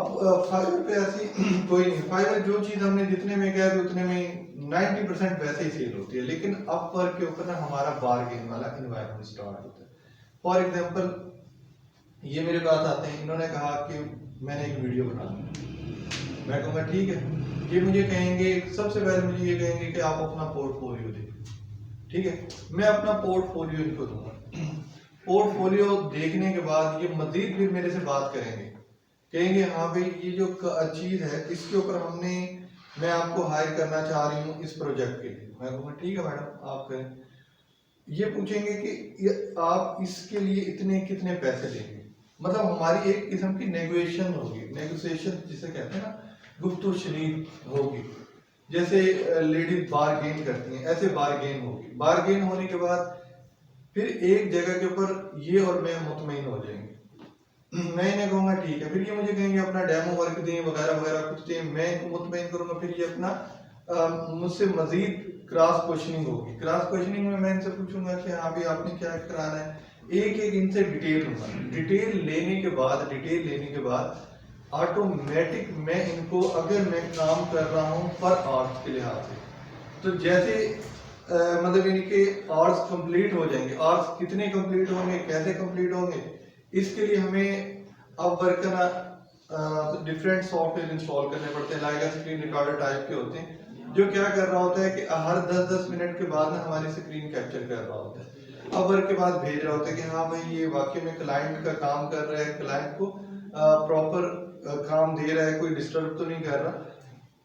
फाइवर पे ऐसी कोई नहीं, फाइवर जो चीज़ हमने जितने में कह रहे उतने में 90% वैसे ही सेल होती है, लेकिन अपवर्क के ऊपर ना हमारा बार्गेन वाला एनवायरनमेंट स्टार्ट होता है। फॉर एग्जांपल ये मेरे पास आते हैं, इन्होंने कहा कि मैंने एक वीडियो बनाना, मैं कहूँगा ठीक है। ये मुझे कहेंगे, सबसे पहले मुझे ये कहेंगे कि आप अपना पोर्टफोलियो दें, ठीक है, मैं अपना पोर्टफोलियो इनको दूंगा। पोर्टफोलियो देखने के बाद ये मजीद फिर मेरे से बात करेंगे, कहेंगे हाँ भाई ये जो चीज़ है इसके ऊपर मैं आपको हायर करना चाह रही हूँ इस प्रोजेक्ट के लिए। मैं कहूँगा ठीक है मैडम आप करें। ये पूछेंगे कि आप इसके लिए इतने कितने पैसे देंगे, मतलब हमारी एक किस्म की नेगोशिएशन होगी, नेगोशिएशन जिसे कहते हैं ना, गुफ्तगू शरीक होगी। जैसे लेडीज बारगेन करती हैं, ऐसे बारगेन होगी। बारगेन होने के बाद फिर एक जगह के ऊपर ये और मैं मुतमईन हो जाएंगे। मैं इन्हें कहूँगा ठीक है, फिर ये मुझे कहेंगे अपना डेमो वर्क दें वगैरह वगैरह कुछ दें, मैं इनको मुतमईन करूँगा। फिर ये अपना मुझसे मजीद क्रॉस क्वेश्चनिंग होगी। क्रॉस क्वेश्चनिंग में मैं इनसे पूछूंगा कि हाँ भाई आपने क्या कराना है, एक एक इनसे डिटेल लूंगा। डिटेल लेने के बाद ऑटोमेटिक मैं इनको, अगर मैं काम कर रहा हूँ पर आवर्स के लिहाज से, तो जैसे मतलब इनके आवर्स कंप्लीट हो जाएंगे। आवर्स कितने कंप्लीट होंगे, कैसे कंप्लीट होंगे, इसके लिए हमें अब वर्क करना डिफरेंट सॉफ्टवेयर इंस्टॉल करने पड़ते हैं। लाइक स्क्रीन रिकॉर्डर टाइप के होते हैं, जो क्या कर रहा होता है कि हर 10-10 मिनट के बाद ना हमारी स्क्रीन कैप्चर कर रहा होता है। अब वर्क के बाद भेज रहा होता है कि हाँ भाई ये वाकई में क्लाइंट का काम कर रहा है, क्लाइंट को प्रॉपर काम दे रहा है, कोई डिस्टर्ब तो नहीं कर रहा।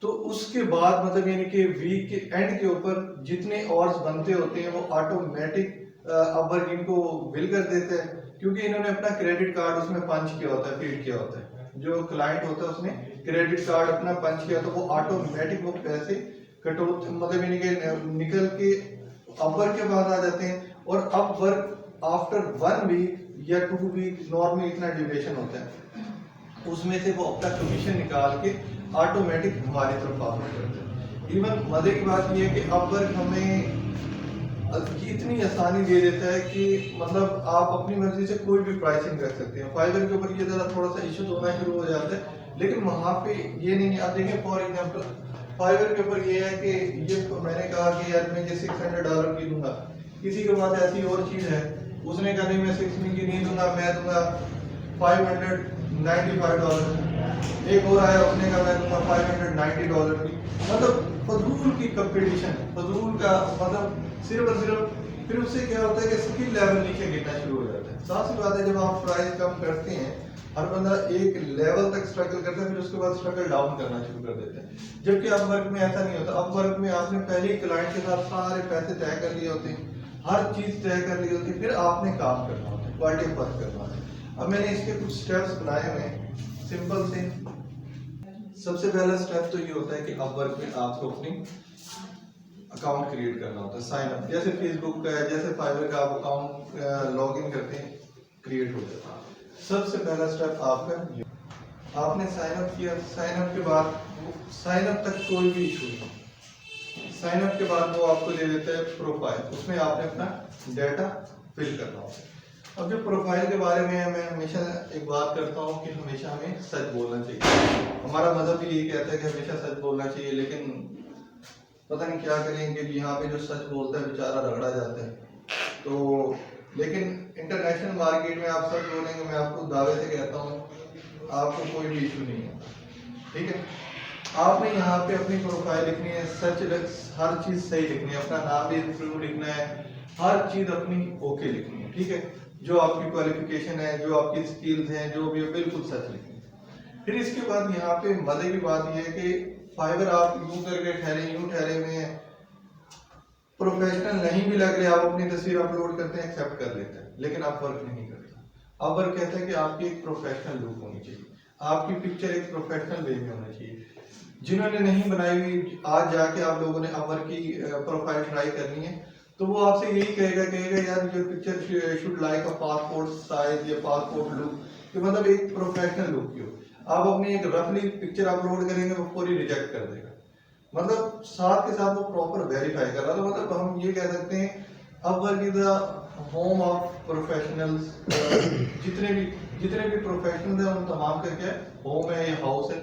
तो उसके बाद मतलब यानी कि वीक के एंड के ऊपर जितने आवर्स बनते होते हैं वो ऑटोमेटिक अब वर्क इनको बिल कर देते हैं, क्योंकि इन्होंने अपना क्रेडिट कार्ड उसमें पंच किया होता है, फीड किया होता है। जो क्लाइंट होता है उसने क्रेडिट कार्ड अपना पंच किया, तो वो ऑटोमेटिक वो पैसे कटो मतलब यानी कि निकल के अब वर्क के बाद आ जाते हैं। और अब वर्क आफ्टर 1 वीक या 2 वीक नॉर्मली इतना ड्यूरेशन होता है, उसमें से वो अपना कमीशन निकाल के ऑटोमेटिक हमारी तरफ फॉरवर्ड करते हैं। इवन मजे की बात ये है कि अब वर्क हमें इतनी आसानी दे देता है कि मतलब आप अपनी मर्जी से कोई भी प्राइसिंग कर सकते हैं। फाइवर के ऊपर ये जरा थोड़ा सा इश्यूज होना शुरू हो जाता है, लेकिन वहाँ पे ये नहीं है। आप देखें फॉर एग्जांपल फाइवर के ऊपर ये है कि ये मैंने कहा कि यार मैं ये $600 की दूंगा, किसी के पास ऐसी और चीज है, उसने कहा नहीं मैं 6 की नहीं दूंगा, मैं दूंगा $595। एक और आया, उसने कहा मैं दूंगा $590 की। मतलब फजूल की कंपटीशन, फजूल का मतलब सिर्फ और सिर्फ। फिर उससे क्या होता है कि स्किल लेवल नीचे गिरना शुरू हो जाता है। साफ सी बात है, जब आप प्राइस कम करते हैं, हर बंदा एक लेवल तक स्ट्रगल करता है, फिर उसके बाद स्ट्रगल डाउन करना शुरू कर देते हैं। जबकि अब वर्क में ऐसा नहीं होता। अब वर्क में आपने पहले ही क्लाइंट के साथ सारे पैसे तय कर लिए होते हैं, हर चीज तय कर ली होती है, फिर आपने काम करना होता है, क्वालिटी ऑफ वर्क करना होता है। अब मैंने इसके कुछ स्टेप्स बनाए हुए हैं सिंपल से। सबसे पहला स्टेप तो ये होता है कि अब वर्क में आपको अपनी अकाउंट क्रिएट करना होता है, साइन अप। जैसे फेसबुक का है, जैसे फाइवर का आप अकाउंट लॉग इन करते हैं, क्रिएट हो जाता है। सबसे पहला स्टेप आपका ये, आपने साइन अप किया। साइन अप के बाद साइन अप तक कोई भी इशू नहीं, साइन अप के बाद वो आपको दे देता है प्रोफाइल, उसमें आपने अपना डाटा फिल करना होता है। अब जो प्रोफाइल के बारे में मैं हमेशा एक बात करता हूँ कि हमेशा हमें सच बोलना चाहिए। हमारा मजहब भी यही कहता है कि हमेशा सच बोलना चाहिए, लेकिन पता नहीं क्या करेंगे, यहाँ पे जो सच बोलता है बेचारा रगड़ा जाता है। तो लेकिन इंटरनेशनल मार्केट में आप सच बोलेंगे, मैं आपको दावे से कहता हूँ आपको कोई भी इशू नहीं है। ठीक है, आपने यहाँ पे अपनी प्रोफाइल लिखनी है, सच हर चीज सही लिखनी है, अपना नाम भी ट्रू लिखना है, हर चीज अपनी ओके लिखनी है। ठीक है, जो आपकी क्वालिफिकेशन है, जो आपकी स्किल्स हैं, जो भी है, बिल्कुल सच लिखनी है। फिर इसके बाद यहाँ पे मजे की बात यह है कि फाइवर आप यूं करके ठहरे हुए हैं, प्रोफेशनल नहीं भी लग रहे, आप अपनी तस्वीर अपलोड करते हैं, एक्सेप्ट कर लेते हैं, लेकिन आप वर्क नहीं करता। अब वर्क कहता है कि आपकी एक प्रोफेशनल लुक होनी चाहिए, आपकी पिक्चर एक प्रोफेशनल वे में होनी चाहिए। जिन्होंने नहीं बनाई हुई, आज जाके आप लोगों ने अवर की प्रोफाइल ट्राई करनी है, तो वो आपसे यही कहेगा यार your picture should like a passport size या पासपोर्ट लुक, कि मतलब एक प्रोफेशनल लुक की हो। आप अपनी एक रफली पिक्चर अपलोड करेंगे, वो पूरी रिजेक्ट कर देगा। मतलब साथ के साथ वो प्रॉपर वेरीफाई कर रहा, तो मतलब हम ये कह सकते हैं Upwork is the home of professionals. जितने भी प्रोफेशनल्स हैं उन तमाम का क्या होम है या हाउस है।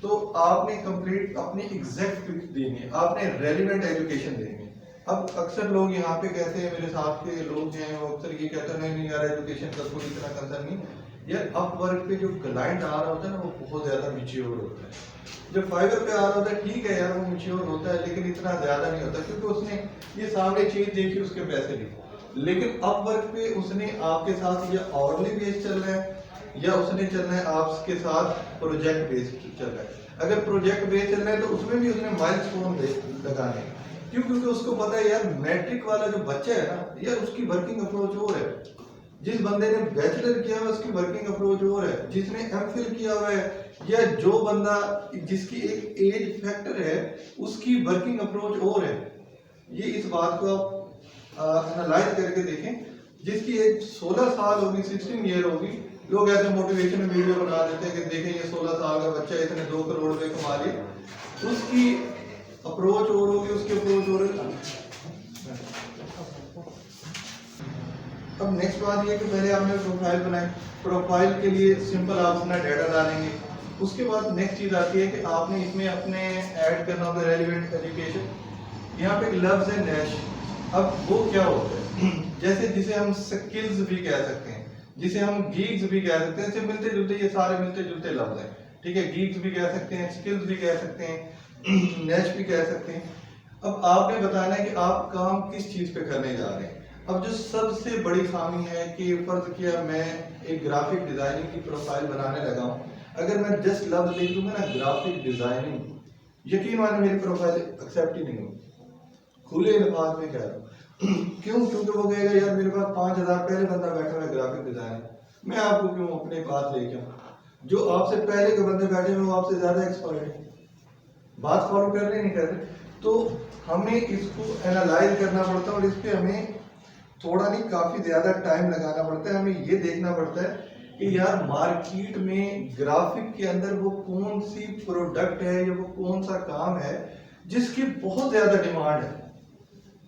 तो आपने कंप्लीट अपनी एग्जैक्ट पिक्स देनी है, आपने रेलिवेंट एजुकेशन देनी है। अब अक्सर लोग यहाँ पे कहते हैं, मेरे साथ के लोग हैं वो अक्सर ये कहते हैं नहीं यार एजुकेशन का कोई इतना कंसर्न नहीं। यार अपवर्क पे जो क्लाइंट आ रहा होता है ना, वो बहुत ज्यादा मैच्योर होता है। जो फाइवर पे आ रहा होता है ठीक है यार, वो मैच्योर होता है, लेकिन इतना ज्यादा नहीं होता, क्योंकि उसने ये सामने चीज देखी, उसके पैसे दिए। लेकिन अपवर्क पे उसने आपके साथ या आवरली बेस चल रहा है, या उसने चलना है आपके साथ प्रोजेक्ट बेस्ड चल रहा है। अगर प्रोजेक्ट बेस्ड चल रहा है तो उसमें भी उसने माइलस्टोन लगाने हैं। क्यों? क्योंकि उसको पता है यार मैट्रिक वाला जो बच्चा है ना, यार उसकी वर्किंग अप्रोच और है, जिस बंदे ने बैचलर किया हुआ है उसकी वर्किंग अप्रोच और है, जिसने एमफिल किया हुआ है, या जो बंदा जिसकी एक एज फैक्टर है उसकी वर्किंग अप्रोच और है। ये इस बात को आप एनालाइज करके देखें। जिसकी एज 16 साल होगी, 16 ईयर होगी, लोग ऐसे मोटिवेशन वीडियो बना देते हैं कि देखें ये 16 साल का बच्चा है, इतने 2 करोड़ रुपए कमा लिए। उसकी अप्रोच और होगी, उसकी अप्रोच और अब नेक्स्ट बात ये कि पहले आपने प्रोफाइल बनाई, प्रोफाइल के लिए सिंपल आप अपना डाटा डालेंगे। उसके बाद नेक्स्ट चीज आती है कि आपने इसमें अपने ऐड करना होगा रेलिवेंट एजुकेशन। यहाँ पे एक लफ्ज है नैश। अब वो क्या होता है जैसे जिसे हम स्किल्स भी कह सकते हैं, जिसे हम गीग्स भी कह सकते हैं, इससे मिलते जुलते ये सारे मिलते जुलते लफ्ज हैं, ठीक है। गीग्स भी कह सकते हैं, स्किल्स भी कह सकते हैं, नैश भी कह सकते हैं। अब आपने बताना है कि आप काम किस चीज पे करने जा रहे हैं। अब जो सबसे बड़ी खामी है कि फर्ज किया मैं एक ग्राफिक डिजाइनिंग की प्रोफाइल बनाने लगा हूँ, अगर मैं जस्ट लफ्ज लिख दूंगा ना ग्राफिक डिजाइनिंग, यकीन मानो मेरी प्रोफाइल एक्सेप्ट ही नहीं होगी, खुले अल्फाज में कह रहा हूँ। क्यों? क्योंकि वो कहेगा यार मेरे पास 5000 पहले बंदा बैठा हुआ है ग्राफिक डिजाइनर, मैं आपको क्यों अपने पास लेके आऊँ? जो आपसे पहले के बंदे बैठे हुए वो आपसे ज्यादा एक्सपर्ट है, बात फॉलो कर रहे नहीं कर रहे। तो हमें इसको एनालाइज करना पड़ता है और इस पे हमें थोड़ा नहीं काफी ज्यादा टाइम लगाना पड़ता है। हमें ये देखना पड़ता है कि यार मार्केट में ग्राफिक के अंदर वो कौन सी प्रोडक्ट है या वो कौन सा काम है जिसकी बहुत ज्यादा डिमांड है।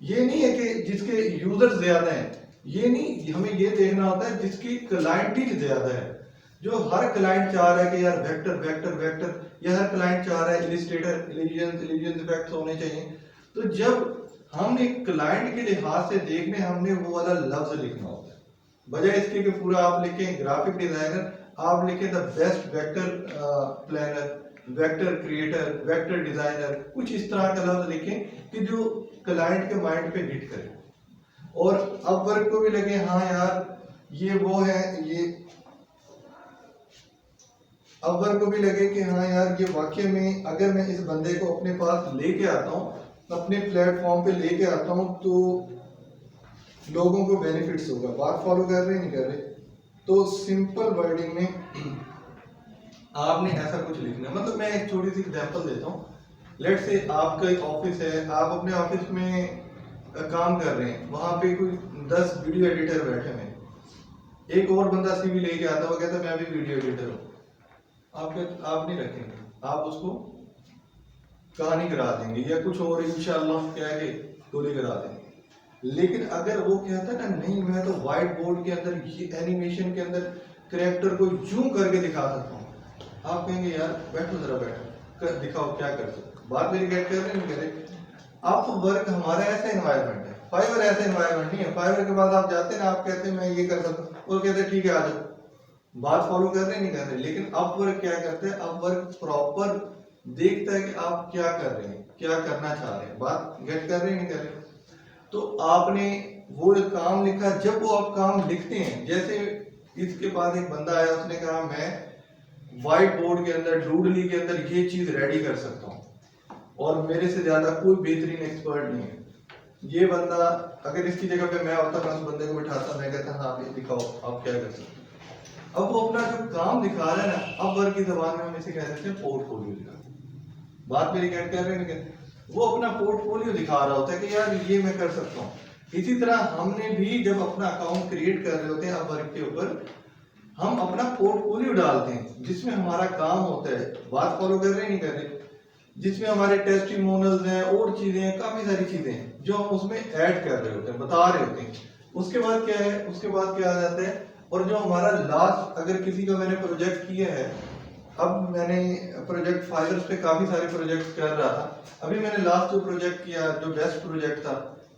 ये नहीं है कि जिसके यूजर ज्यादा हैं, ये नहीं, हमें ये देखना होता है जिसकी क्लाइंटेज ज्यादा है। जो हर क्लाइंट चाह रहा है कि यार वेक्टर वेक्टर वेक्टर, या हर क्लाइंट चाह रहा है इलिस्ट्रेटर इलिजन इफेक्ट्स होने चाहिए। तो जब हम एक क्लाइंट के लिहाज से देखने हमने वो वाला लफ्ज लिखना होता है, बजाय इसके कि पूरा आप लिखें ग्राफिक डिजाइनर, आप लिखें the best vector planner, vector creator, vector designer, कुछ इस तरह का लफ्ज लिखें कि जो क्लाइंट के माइंड पे हिट करे। और अपवर्क को भी लगे हाँ यार ये वो है, ये अपवर्क को भी लगे कि हाँ यार ये वाकई में अगर मैं इस बंदे को अपने पास लेके आता हूँ, अपने प्लेटफॉर्म पे लेके आता हूँ तो लोगों को बेनिफिट्स होगा। बात फॉलो कर रहे नहीं कर रहे? तो सिंपल वर्डिंग में आपने ऐसा कुछ लिखना है। मतलब मैं एक छोटी सी एग्जांपल देता हूँ। लेट से आपका एक ऑफिस है, आप अपने ऑफिस में काम कर रहे हैं, वहां पे कोई 10 वीडियो एडिटर बैठे हुए हैं, एक और बंदा सीवी लेके आता है, वो कहता है मैं भी वीडियो एडिटर हूँ, आप नहीं रखेंगे, आप उसको कहानी करा देंगे या कुछ और इंशाल्लाह क्या है गोली करा देंगे। लेकिन अगर वो कहता है ना नहीं मैं तो व्हाइट बोर्ड के अंदर ये एनिमेशन के अंदर कैरेक्टर को यूं करके दिखा सकता हूँ, आप कहेंगे यार बैठो जरा बैठो दिखाओ क्या कर सकते। बात मेरी गेट कर रहे नहीं कर रहे? आप वर्क हमारा ऐसा एनवायरनमेंट है, फाइवर ऐसा एनवायरनमेंट नहीं है। फाइवर के बाद आप जाते हैं ना, आप कहते हैं मैं ये कर सकता हूँ, वो कहते हैं ठीक है आ जाओ। बात फॉलो कर रहे नहीं कर रहे? लेकिन अपवर्क क्या करते हैं, अपवर्क प्रॉपर देखता है कि आप क्या कर रहे हैं, क्या करना चाह रहे हैं। बात गेट कर रहे नहीं कर रहे? तो आपने वो काम लिखा, जब वो आप काम लिखते हैं, जैसे इसके पास एक बंदा आया, उसने कहा मैं व्हाइट बोर्ड के अंदर डूडली के अंदर ये चीज रेडी कर सकता हूँ और मेरे से ज्यादा कोई बेहतरीन एक्सपर्ट नहीं है। ये बंदा अगर इसकी जगह पे मैं होता, मैं उस बंदे को बिठाता, मैं कहता हाँ ये दिखाओ आप क्या कर सकते हैं। अब वो अपना जो काम दिखा रहा है ना, अब वर्क की जबान में हम इसे कह देते हैं पोर्टफोलियो दिखा। बात मेरी कैट कर रहे हैं? वो अपना पोर्टफोलियो दिखा रहा होता है कि यार ये मैं कर सकता हूँ। इसी तरह हमने भी जब अपना अकाउंट क्रिएट कर रहे होते हैं अपवर्क के ऊपर, हम अपना पोर्टफोलियो डालते हैं जिसमें हमारा काम होता है। बात फॉलो कर रहे नहीं कर रहे? जिसमें हमारे टेस्टिमोनियल्स हैं और चीजें हैं, काफी सारी चीजें हैं जो हम उसमें ऐड कर रहे होते हैं, बता रहे होते हैं। उसके बाद क्या है, उसके बाद क्या आ जाता है, और जो हमारा लास्ट अगर किसी का मैंने प्रोजेक्ट किया है, अब मैंने प्रोजेक्ट फाइवर्स पे काफी सारे प्रोजेक्ट कर रहा था, अभी मैंने लास्ट जो प्रोजेक्ट किया जो बेस्ट प्रोजेक्ट था,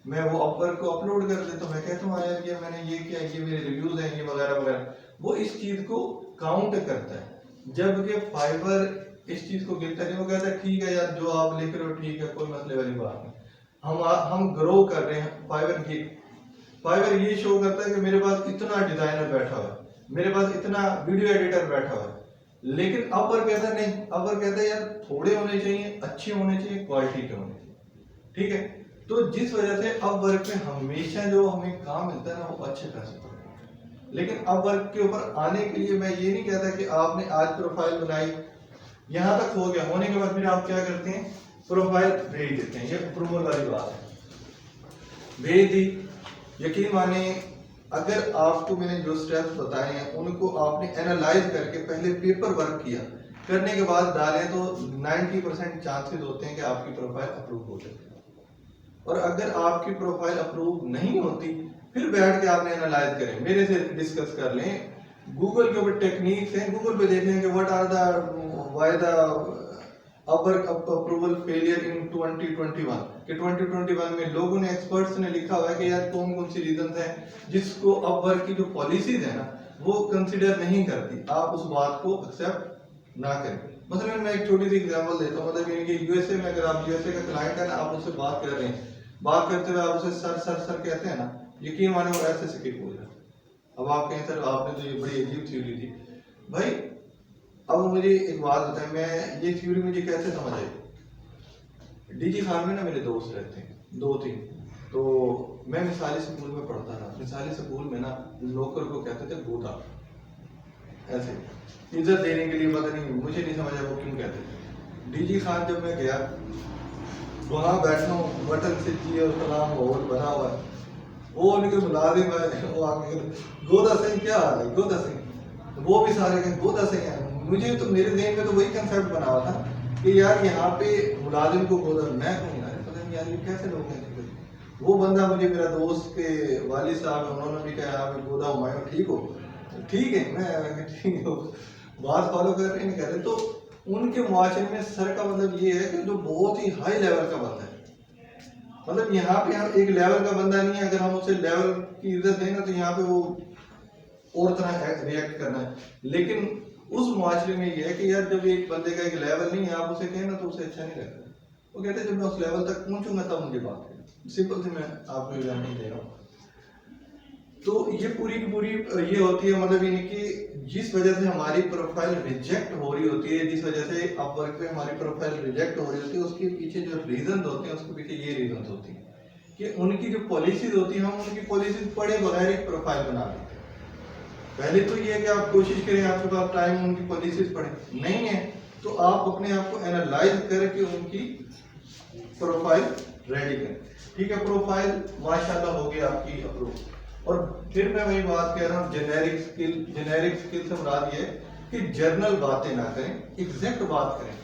मैं वो अपवर्क को अपलोड कर देता हूँ। मैं कहता हूँ यार ये मैंने ये किया, ये मेरे रिव्यूज हैं, ये वगैरह वगैरह। वो इस चीज को काउंट करता है, जबकि फाइवर इस चीज को गिनता नहीं। वो कहता है ठीक है यार जो आप लिख रहे हो ठीक है, कोई मसले वाली बात नहीं, हम ग्रो कर रहे हैं। फाइवर ये शो करता है कि मेरे पास इतना डिजाइनर बैठा हुआ है, मेरे पास इतना वीडियो एडिटर बैठा हुआ है। लेकिन अपवर्क कहता नहीं, अपवर्क कहता है यार थोड़े होने चाहिए, अच्छे होने चाहिए, क्वालिटी के होने चाहिए, ठीक है। तो जिस वजह से अपवर्क में हमेशा जो हमें काम मिलता है ना वो अच्छे पैसे पर। लेकिन अपवर्क के ऊपर आने के लिए मैं ये नहीं कहता कि आपने आज प्रोफाइल बनाई, यहां तक हो गया, होने के बाद फिर आप क्या करते हैं, प्रोफाइल भेज देते हैं। ये अप्रूवल वाली बात है, भेज दी। यकीन माने अगर आपको मैंने जो स्टेप्स बताए हैं उनको आपने एनालाइज करके पहले पेपर वर्क किया, करने के बाद डालें तो 90% चांसेस होते हैं कि आपकी प्रोफाइल अप्रूव हो जाए। और अगर आपकी प्रोफाइल अप्रूव नहीं होती फिर बैठ के आपने एनालाइज करें, मेरे से डिस्कस कर लें, गूगल के ऊपर टेक्निक्स हैं, गूगल पे देख लें कि what are the why the Upwork approval failure in 2021 कि 2021 में लोगों ने, एक्सपर्ट्स ने लिखा हुआ है कि यार कौन कौन सी रीजन हैं जिसको अपवर्क की जो पॉलिसीज है ना वो कंसिडर नहीं करती, आप उस बात को एक्सेप्ट ना करें। मतलब मैं एक छोटी सी एग्जांपल देता हूँ, मतलब यानी कि यूएसए में अगर आप यूएसए का क्लाइंट है ना, आप उससे बात कर रहे हैं, बात करते हुए आप उसे सर सर सर कहते हैं ना, यकीन माने वो ऐसे स्किप हो जाए। अब आप कहें सर आपने तो ये बड़ी अजीब थ्योरी दी भाई, अब मुझे एक बात बताएं, मैं ये थ्योरी मुझे कैसे समझ आई। डीजी खान में ना मेरे दोस्त रहते हैं 2-3, तो मैं मिसाली स्कूल में पढ़ता था, मिसाली स्कूल में ना नौकर को कहते थे गोदा, ऐसे इज्जत देने के लिए, पता नहीं मुझे नहीं समझा वो क्यों कहते थे। डीजी खान जब मैं गया वहां बैठा हूँ, बटन से जी और कलाम हॉल बना हुआ है, वो उनके मुलाजिम है, वो आगे गोदा सिंह क्या हाल है, गोदा सिंह, वो भी सारे कहें गोदा सिंह है। मुझे तो मेरे ज़हन में तो वही कंसेप्ट बना हुआ था कि यार यहाँ पे मुलाजिम को गोदा, मैं कहूँ यार पता नहीं यार ये कैसे लोग हैं। वो बंदा मुझे, मेरा दोस्त के वालिद साहब, उन्होंने भी कहा आप गोदा हुमायूं ठीक हो, ठीक है, मैं ठीक हो, बात फॉलो कर रहे नहीं कर रहे। तो उनके मुआशरे में सर का मतलब ये है कि जो बहुत ही हाई लेवल का बंदा है, मतलब यहाँ पे हम एक लेवल का बंदा नहीं है, अगर हम उसे लेवल की इज्जत दें ना तो यहाँ पे वो और तरह रिएक्ट करना है। लेकिन उस मुआशरे में ये है कि यार जब एक बंदे का एक लेवल नहीं है, आप उसे कहें ना तो उसे अच्छा नहीं लगता। वो कहते हैं जब मैं उस लेवल तक पहुंचूंगा तब मुझे बात करें। सिंपल से मैं आपको एग्जाम्पल दे रहा हूँ। तो ये पूरी की पूरी ये होती है, मतलब यानी कि जिस वजह से हमारी प्रोफाइल रिजेक्ट हो रही होती है, जिस वजह से अपवर्क पे हमारी प्रोफाइल रिजेक्ट हो रही होती है, उसके पीछे जो रीजन होते हैं, उसके पीछे ये रीजन होती है कि उनकी जो पॉलिसीज होती है, हम उनकी पॉलिसीज पढ़े बगैर एक प्रोफाइल बना देते हैं। पहले तो ये है कि आप कोशिश करें, आपके पास टाइम उनकी पॉलिसीज पढ़े, नहीं है तो आप अपने आप को एनालाइज करके उनकी प्रोफाइल रेडी करें। ठीक है, प्रोफाइल माशाल्लाह हो गई आपकी अप्रूव। और फिर मैं वही बात कह रहा हूँ, जेनेरिक स्किल से मुराद ये है कि जर्नल बातें ना करें, एग्जैक्ट बात करें,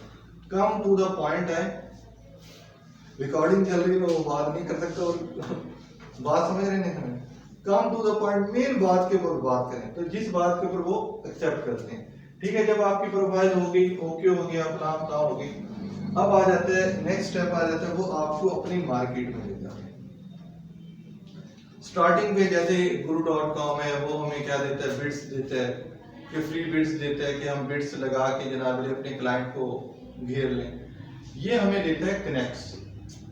कम टू द पॉइंट है। रिकॉर्डिंग चल रही है वो बात नहीं कर सकता, और बात समझ रहे हैं हमें, come to the point, main बात के ऊपर बात करें, तो जिस बात के ऊपर वो एक्सेप्ट करते हैं। ठीक है, जब आपकी प्रोफाइल हो गई, ओके हो गया, काम हो गई, अब आ जाता है नेक्स्ट स्टेप, आ जाता है वो आपको अपनी मार्केट में ले जाते हैं। स्टार्टिंग पे जैसे guru.com है, वो हमें क्या देता है, बिट्स देता है, कि फ्री बिट्स देता है कि हम बिट्स लगा के जनाब अपने क्लाइंट को घेर लें। ये हमें देता है कनेक्ट्स।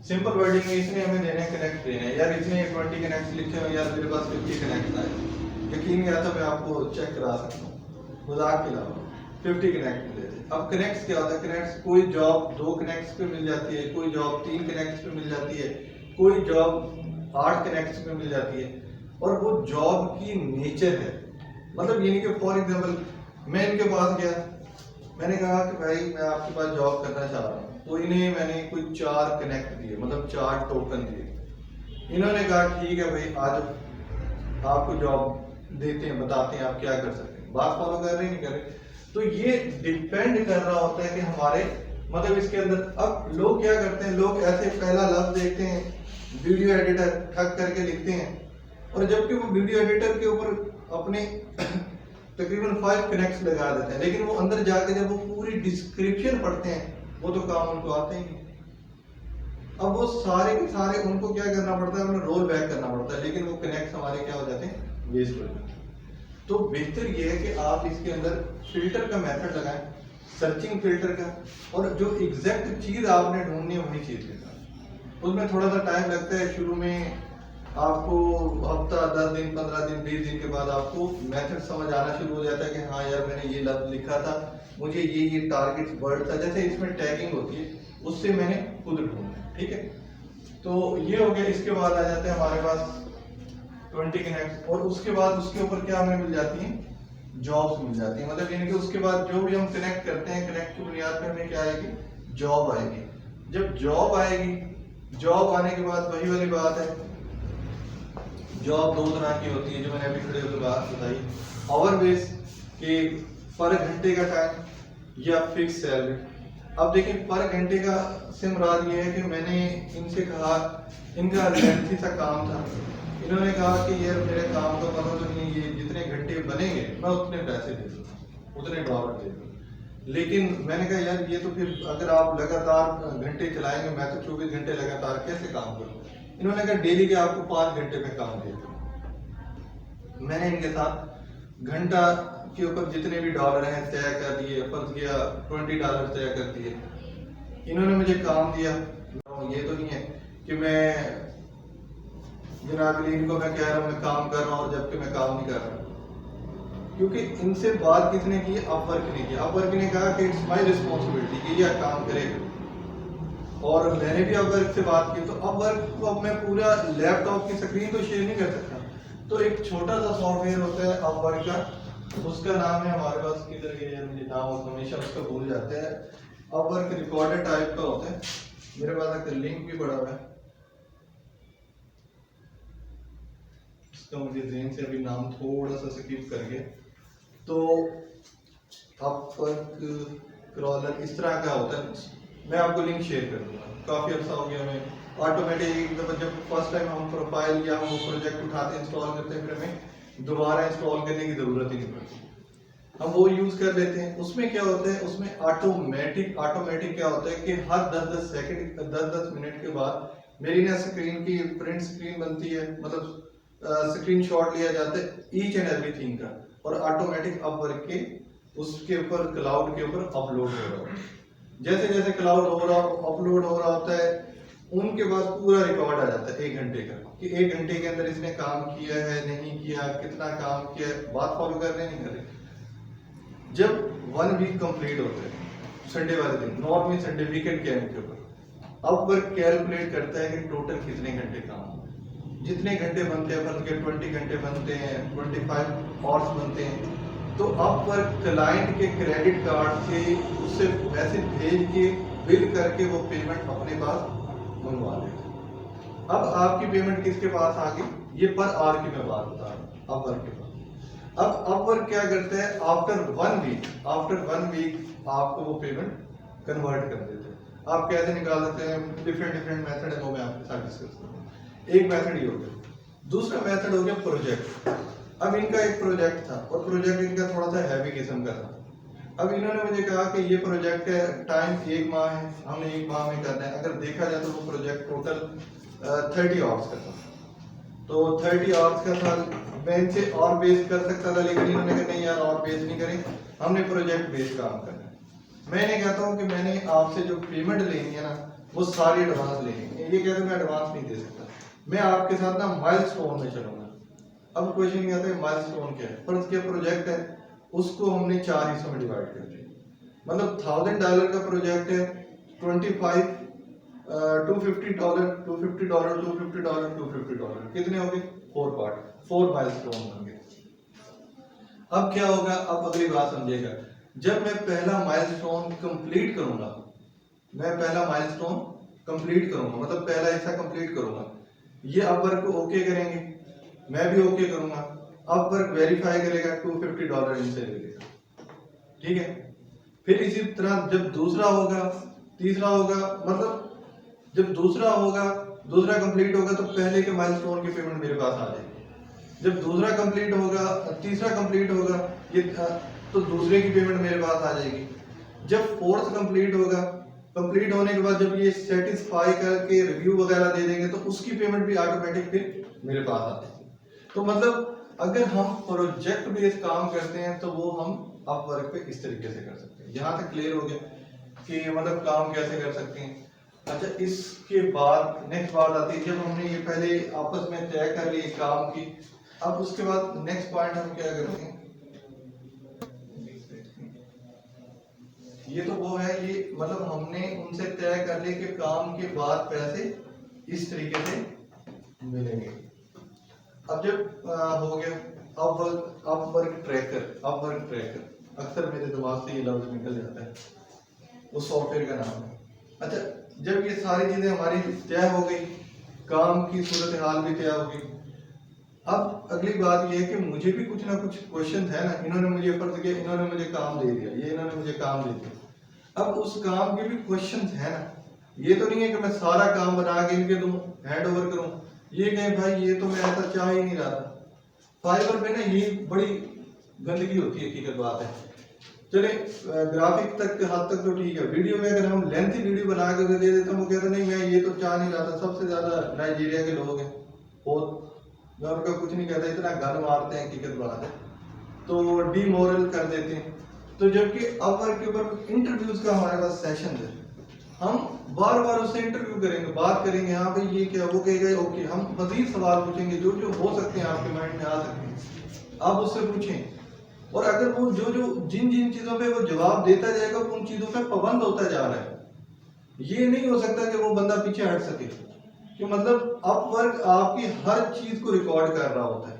सिंपल वर्डिंग में इसने हमें देने कनेक्ट देने हैं, यार इसने 20 कनेक्ट लिखे हो, यार मेरे पास 50 कनेक्ट आए, यकीन नहीं आता, मैं आपको चेक करा सकता हूँ, मजाक के अलावा 50 कनेक्ट मिले थे। अब कनेक्ट्स क्या होता है, कनेक्ट्स कोई जॉब 2 कनेक्ट्स पे मिल जाती है, कोई जॉब 3 कनेक्ट्स पे मिल जाती है, कोई जॉब 8 कनेक्ट्स पे मिल जाती है, और वो जॉब की नेचर है। मतलब यानी कि फॉर एग्जांपल मैं इनके पास गया, मैंने कहा कि भाई मैं आपके पास जॉब करना चाह रहा हूँ, तो इन्हें मैंने कोई 4 कनेक्ट दिए, मतलब 4 टोकन दिए। इन्होंने कहा ठीक है भाई आज आपको जॉब देते हैं, बताते हैं आप क्या कर सकते हैं, बात फॉलो कर रहे हैं नहीं कर रहे। तो ये डिपेंड कर रहा होता है कि हमारे मतलब इसके अंदर। अब लोग क्या करते हैं, लोग ऐसे पहला लफ्ज देखते हैं, वीडियो एडिटर ठग करके लिखते हैं, और जबकि वो वीडियो एडिटर के ऊपर अपने तकरीबन 5 कनेक्ट्स लगा देते हैं, लेकिन वो अंदर जाके जब वो पूरी डिस्क्रिप्शन पढ़ते हैं, वो तो काम उनको आते ही नहीं। अब वो सारे के सारे उनको क्या करना पड़ता है, उन्हें रोल बैक करना पड़ता है, लेकिन वो कनेक्ट्स हमारे क्या हो जाते हैं, वेस्ट हो जाते हैं। तो बेहतर ये है कि आप इसके अंदर फिल्टर का मेथड लगाएं, सर्चिंग फिल्टर का, और जो एग्जैक्ट चीज आपने ढूंढनी है वही चीज लेना। उसमें थोड़ा सा टाइम लगता है, शुरू में आपको हफ्ता 10 दिन 15 दिन 20 दिन के बाद आपको मेथड समझ आना शुरू हो जाता है कि हाँ यार मैंने ये लफ्ज लिखा था, मुझे ये टारगेट वर्ड था, जैसे इसमें टैगिंग होती है, उससे मैंने खुद ढूंढा। ठीक है, तो ये हो गया। इसके बाद आ जाते हैं हमारे पास 20 कनेक्ट, और उसके बाद उसके ऊपर क्या हमें मिल जाती है, जॉब्स मिल जाती है। मतलब यानी कि उसके बाद जो भी हम कनेक्ट करते हैं, कनेक्ट की बुनियाद पे हमें क्या आएगी, जॉब आएगी। जब जॉब आएगी, जॉब आने के बाद वही वाली बात है, जॉब 2 तरह की होती है जो मैंने अभी खड़े होकर बात बताई, आवर बेस कि पर घंटे का टाइम या फिक्स सैलरी। अब देखिए पर घंटे का से मुराद ये है कि मैंने इनसे कहा, इनका लेंथी सा काम था, इन्होंने कहा कि यार मेरे काम का मतलब तो नहीं, ये जितने घंटे बनेंगे मैं उतने पैसे दे दूंगा, उतने डॉलर दे दूंगा। लेकिन मैंने कहा यार ये तो फिर अगर आप लगातार घंटे चलाएंगे, मैं तो 24 घंटे लगातार कैसे काम करूँ। इन्होंने कहा डेली के आपको 5 घंटे में काम दे दूँ। मैंने इनके साथ घंटा के ऊपर जितने भी डॉलर हैं तय कर दिए, फर्ज किया $20 तय कर दिए। इन्होंने मुझे काम दिया। ये तो नहीं है कि मैं जनाब इनको मैं कह रहा हूँ मैं काम कर रहा हूँ जबकि मैं काम नहीं कर रहा, क्योंकि इनसे बात किसने की, अपवर्क ने की। अपवर्क ने कहा कि इट्स माय रिस्पॉन्सिबिलिटी कि यह काम करेगा। और मैंने भी अपवर्क से बात की, तो अपवर्क को अब मैं पूरा लैपटॉप की स्क्रीन तो शेयर नहीं कर सकता। तो एक छोटा सा सॉफ्टवेयर होता है अपवर्क का, उसका नाम है, हमारे पास किधर गया मुझे नाम हमेशा उसका भूल जाते हैं। अपवर्क रिकॉर्डर टाइप का होता है, मेरे पास एक लिंक भी पड़ा हुआ है, इसका मुझे ज़हन से अभी नाम थोड़ा सा स्किप कर गया। तो अपवर्क क्रॉलर इस तरह का होता है, मैं आपको लिंक शेयर कर दूंगा। काफ़ी अच्छा हो गया, हमें ऑटोमेटिक जब फर्स्ट टाइम हम प्रोफाइल या हम वो प्रोजेक्ट उठाते इंस्टॉल करते हैं, फिर हमें दोबारा इंस्टॉल करने की ज़रूरत ही नहीं पड़ती, हम वो यूज़ कर लेते हैं। उसमें क्या होता है, उसमें ऑटोमेटिक क्या होता है कि हर 10-10 सेकंड 10-10 मिनट के बाद मेरी ना स्क्रीन की प्रिंट स्क्रीन बनती है, मतलब स्क्रीन शॉट लिया जाता है ईच एंड एवरीथिंग का, और ऑटोमेटिक अपवर्क के उसके ऊपर क्लाउड के ऊपर अपलोड हो रहा होता है। जैसे जैसे क्लाउड हो रहा अपलोड हो रहा होता है, उनके पास पूरा रिकॉर्ड आ जाता है 1 घंटे का, कि 1 घंटे के अंदर इसने काम किया है नहीं किया, कितना काम किया है, बात फॉलो कर रहे नहीं कर रहे। जब 1 वीक कंप्लीट होता है संडे वाले दिन, नॉट मीन संडे, वीकेंड के एंड के ऊपर, अपवर्क कैलकुलेट करता है कि टोटल कितने घंटे काम हुए। जितने घंटे बनते हैं, फर्ज के 20 घंटे बनते हैं, 25 आवर्स बनते हैं, तो अपवर्क क्लाइंट के क्रेडिट कार्ड से उससे मैसेज भेज के बिल करके वो पेमेंट अपने पास मंगवा लेगा। अब आपकी पेमेंट किसके पास आ गई, ये पर आवर की मैं बात बता रहा हूँ, अपवर्क के पास। अब अपवर्क क्या करता है, आफ्टर 1 वीक आपको वो पेमेंट कन्वर्ट कर देते हैं। आप कैसे निकाल सकते हैं, डिफरेंट मेथड है, वो मैं आपके साथ डिस्कस करूंगा। एक मेथड ये हो गया, दूसरा मेथड हो गया प्रोजेक्ट। अब इनका एक प्रोजेक्ट था और प्रोजेक्ट इनका थोड़ा सा हैवी किस्म का था। अब इन्होंने मुझे कहा कि ये प्रोजेक्ट है, टाइम 1 माह है, हमने 1 माह में करना है। अगर देखा जाए तो वो प्रोजेक्ट टोटल 30 आवर्स का था, तो 30 आवर्स का था। मैं इनसे और बेस कर सकता था, लेकिन इन्होंने कहा नहीं यार और बेस नहीं करें, हमने प्रोजेक्ट बेस काम करना है। मैं इन्हें कहता हूँ कि मैंने आपसे जो पेमेंट लेनी है ना, वो सारी एडवांस लेनी है। ये कहते हैं मैं एडवांस नहीं दे सकता, मैं आपके साथ ना माइलस्टोन में चलूंगा। अब क्वेश्चन ये आता है माइलस्टोन क्या है। फर्ज किया प्रोजेक्ट है, उसको हमने 4 हिस्सों में डिवाइड कर दिया, मतलब $1000 का प्रोजेक्ट है, 25 $250 कितने हो गए, 4 पार्ट, 4 माइलस्टोन बन गए। अब क्या होगा, अब अगली बात समझिएगा, जब मैं पहला माइलस्टोन कंप्लीट करूंगा, मतलब पहला हिस्सा कंप्लीट करूंगा, ये अपवर्क को ओके करेंगे, मैं भी ओके करूंगा, अपवर्क वेरीफाई करेगा, $250 इनसे ले लेगा, ठीक है। फिर इसी तरह जब दूसरा होगा, तीसरा होगा, मतलब जब दूसरा कंप्लीट होगा तो पहले के माइलस्टोन की पेमेंट मेरे पास आ जाएगी। जब दूसरा कंप्लीट होगा, तीसरा कंप्लीट होगा, ये तो दूसरे की पेमेंट मेरे पास आ जाएगी। जब फोर्थ कंप्लीट होगा, कंप्लीट होने के बाद जब ये सेटिस्फाई करके रिव्यू वगैरह दे देंगे, तो उसकी पेमेंट भी ऑटोमेटिक फिर मेरे पास आ जाएगी। तो मतलब अगर हम प्रोजेक्ट बेस्ड काम करते हैं तो वो हम अपवर्क पे इस तरीके से कर सकते हैं। यहाँ तक क्लियर हो गया कि मतलब काम कैसे कर सकते हैं। अच्छा, इसके बाद नेक्स्ट बात आती है, जब हमने ये पहले आपस में तय कर लिए काम की, अब उसके बाद नेक्स्ट पॉइंट हम क्या करते हैं, ये तो वो है, ये मतलब हमने उनसे तय कर लिया कि काम के बाद पैसे इस तरीके से मिलेंगे। अब जब हो गया अपवर्क ट्रैकर, अक्सर मेरे दिमाग से ये लफ्ज निकल जाता है, उस सॉफ्टवेयर का नाम है। अच्छा, जब ये सारी चीजें हमारी तय हो गई, काम की सूरत हाल भी तय हो गई, अब अगली बात ये है कि मुझे भी कुछ ना कुछ क्वेश्चन है ना। इन्होंने मुझे फर्ज किया, इन्होंने मुझे काम दे दिया, ये इन्होंने मुझे काम दे दिया, अब उस काम के भी क्वेश्चन है ना। ये तो नहीं है कि मैं सारा काम बना के इनके दूं, हैंड ओवर करूं, ये कहें भाई ये तो मैं ऐसा चाह ही नहीं रहा था। फाइवर पे ना ये बड़ी गंदगी होती है, हकीकत बात है। चले ग्राफिक तक के हद तक तो ठीक है, वीडियो में अगर हम लेंथी वीडियो बना के दे देते हैं, वो कहते नहीं मैं ये तो चाह नहीं रहा था। सबसे ज्यादा नाइजीरिया के लोग हैं, बहुत, मैं उनका कुछ नहीं कहता, इतना गन मारते हैं, हकीकत बात है, तो डीमोरल कर देते हैं। तो जबकि अपवर्क के ऊपर इंटरव्यूज का हमारे पास सेशन है, हम बार बार उससे इंटरव्यू करेंगे, बात करेंगे, हाँ भाई ये क्या, वो कहेगा ओके, हम मजीद सवाल पूछेंगे जो जो हो सकते हैं आपके माइंड में आ सकते हैं, आप उससे पूछें। और अगर वो जो जो जिन जिन चीजों पे वो जवाब देता जाएगा, उन चीजों पे पाबंद होता जा रहा है। ये नहीं हो सकता कि वो बंदा पीछे हट सके, कि मतलब अपवर्क आपकी हर चीज को रिकॉर्ड कर रहा होता है।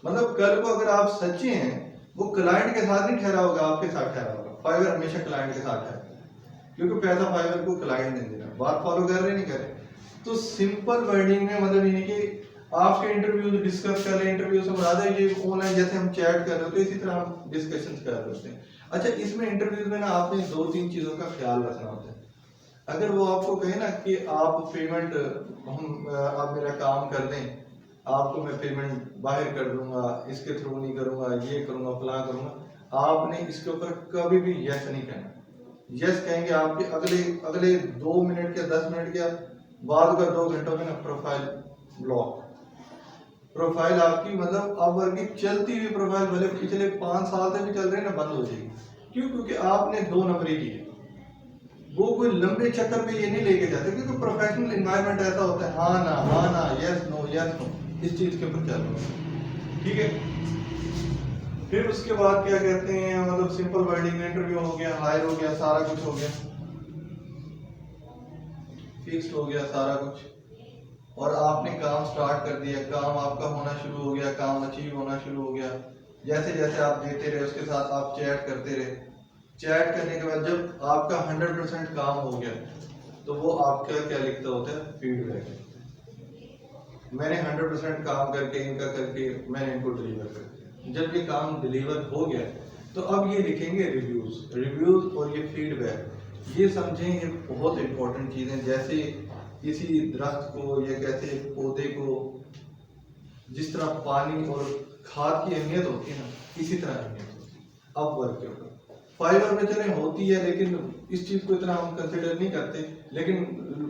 मतलब कल को अगर आप सच्चे हैं, वो क्लाइंट के साथ नहीं ठहरा होगा, आपके साथ ठहरा होगा। फाइवर हमेशा क्लाइंट के साथ है, क्योंकि पैसा फाइवर को क्लाइंट ने देना। बात फॉलो कर रहे नहीं कर रहे? तो सिंपल वर्डिंग में मतलब ये कि आपके इंटरव्यू डिस्कस कर रहे हैं, इंटरव्यू से मुराद है ये ऑनलाइन जैसे हम चैट कर रहे होते हैं, इसी तरह हम डिस्कशन कर रहे होते हैं। अच्छा, इसमें इंटरव्यू में ना आपने 2-3 चीजों का ख्याल रखना होता है। अगर वो आपको कहे ना कि आप पेमेंट आप मेरा काम कर दें, आपको मैं पेमेंट बाहर कर दूंगा, इसके थ्रू नहीं करूंगा, ये करूंगा, फला करूंगा, आपने इसके ऊपर कभी भी यस नहीं कहना। यस कहेंगे आपके अगले 2 मिनट या 10 मिनट के बाद का 2 घंटों में ना प्रोफाइल ब्लॉक। प्रोफाइल आपकी मतलब अब वर्गी चलती हुई प्रोफाइल भले पिछले 5 साल से भी चल रही है ना, बंद हो जाएगी। क्यों? क्योंकि आपने 2 नंबरी की है। वो कोई लंबे चक्कर पे ये नहीं लेके जाते, क्योंकि प्रोफेशनल एनवायरनमेंट ऐसा होता है, हाँ ना, यस नो, इस चीज के ऊपर चल रहा है, ठीक है। फिर उसके बाद क्या कहते हैं, मतलब सिंपल वर्डिंग, इंटरव्यू हो गया, हायर हो गया, सारा कुछ हो गया, फिक्स्ड हो गया सारा कुछ, और आपने काम स्टार्ट कर दिया, काम आपका होना शुरू हो गया, काम अचीव होना शुरू हो गया। जैसे जैसे आप देते रहे, उसके साथ आप चैट करते रहे। चैट करने के बाद जब आपका 100% काम हो गया, तो वो आपका क्या लिखता होता है, फीडबैक। मैंने 100% काम करके, इनका करके मैंने इनको डिलीवर कर दिया। जब ये काम डिलीवर हो गया, तो अब ये लिखेंगे रिव्यूज और ये फीडबैक। ये समझें, ये बहुत इंपॉर्टेंट चीजें। जैसे किसी दरख्त को या कैसे पौधे को जिस तरह पानी और खाद की अहमियत होती है ना, इसी तरह अहमियत होती है अपवर्क के ऊपर। फाइवर में चले होती है, लेकिन इस चीज को इतना हम कंसिडर नहीं करते, लेकिन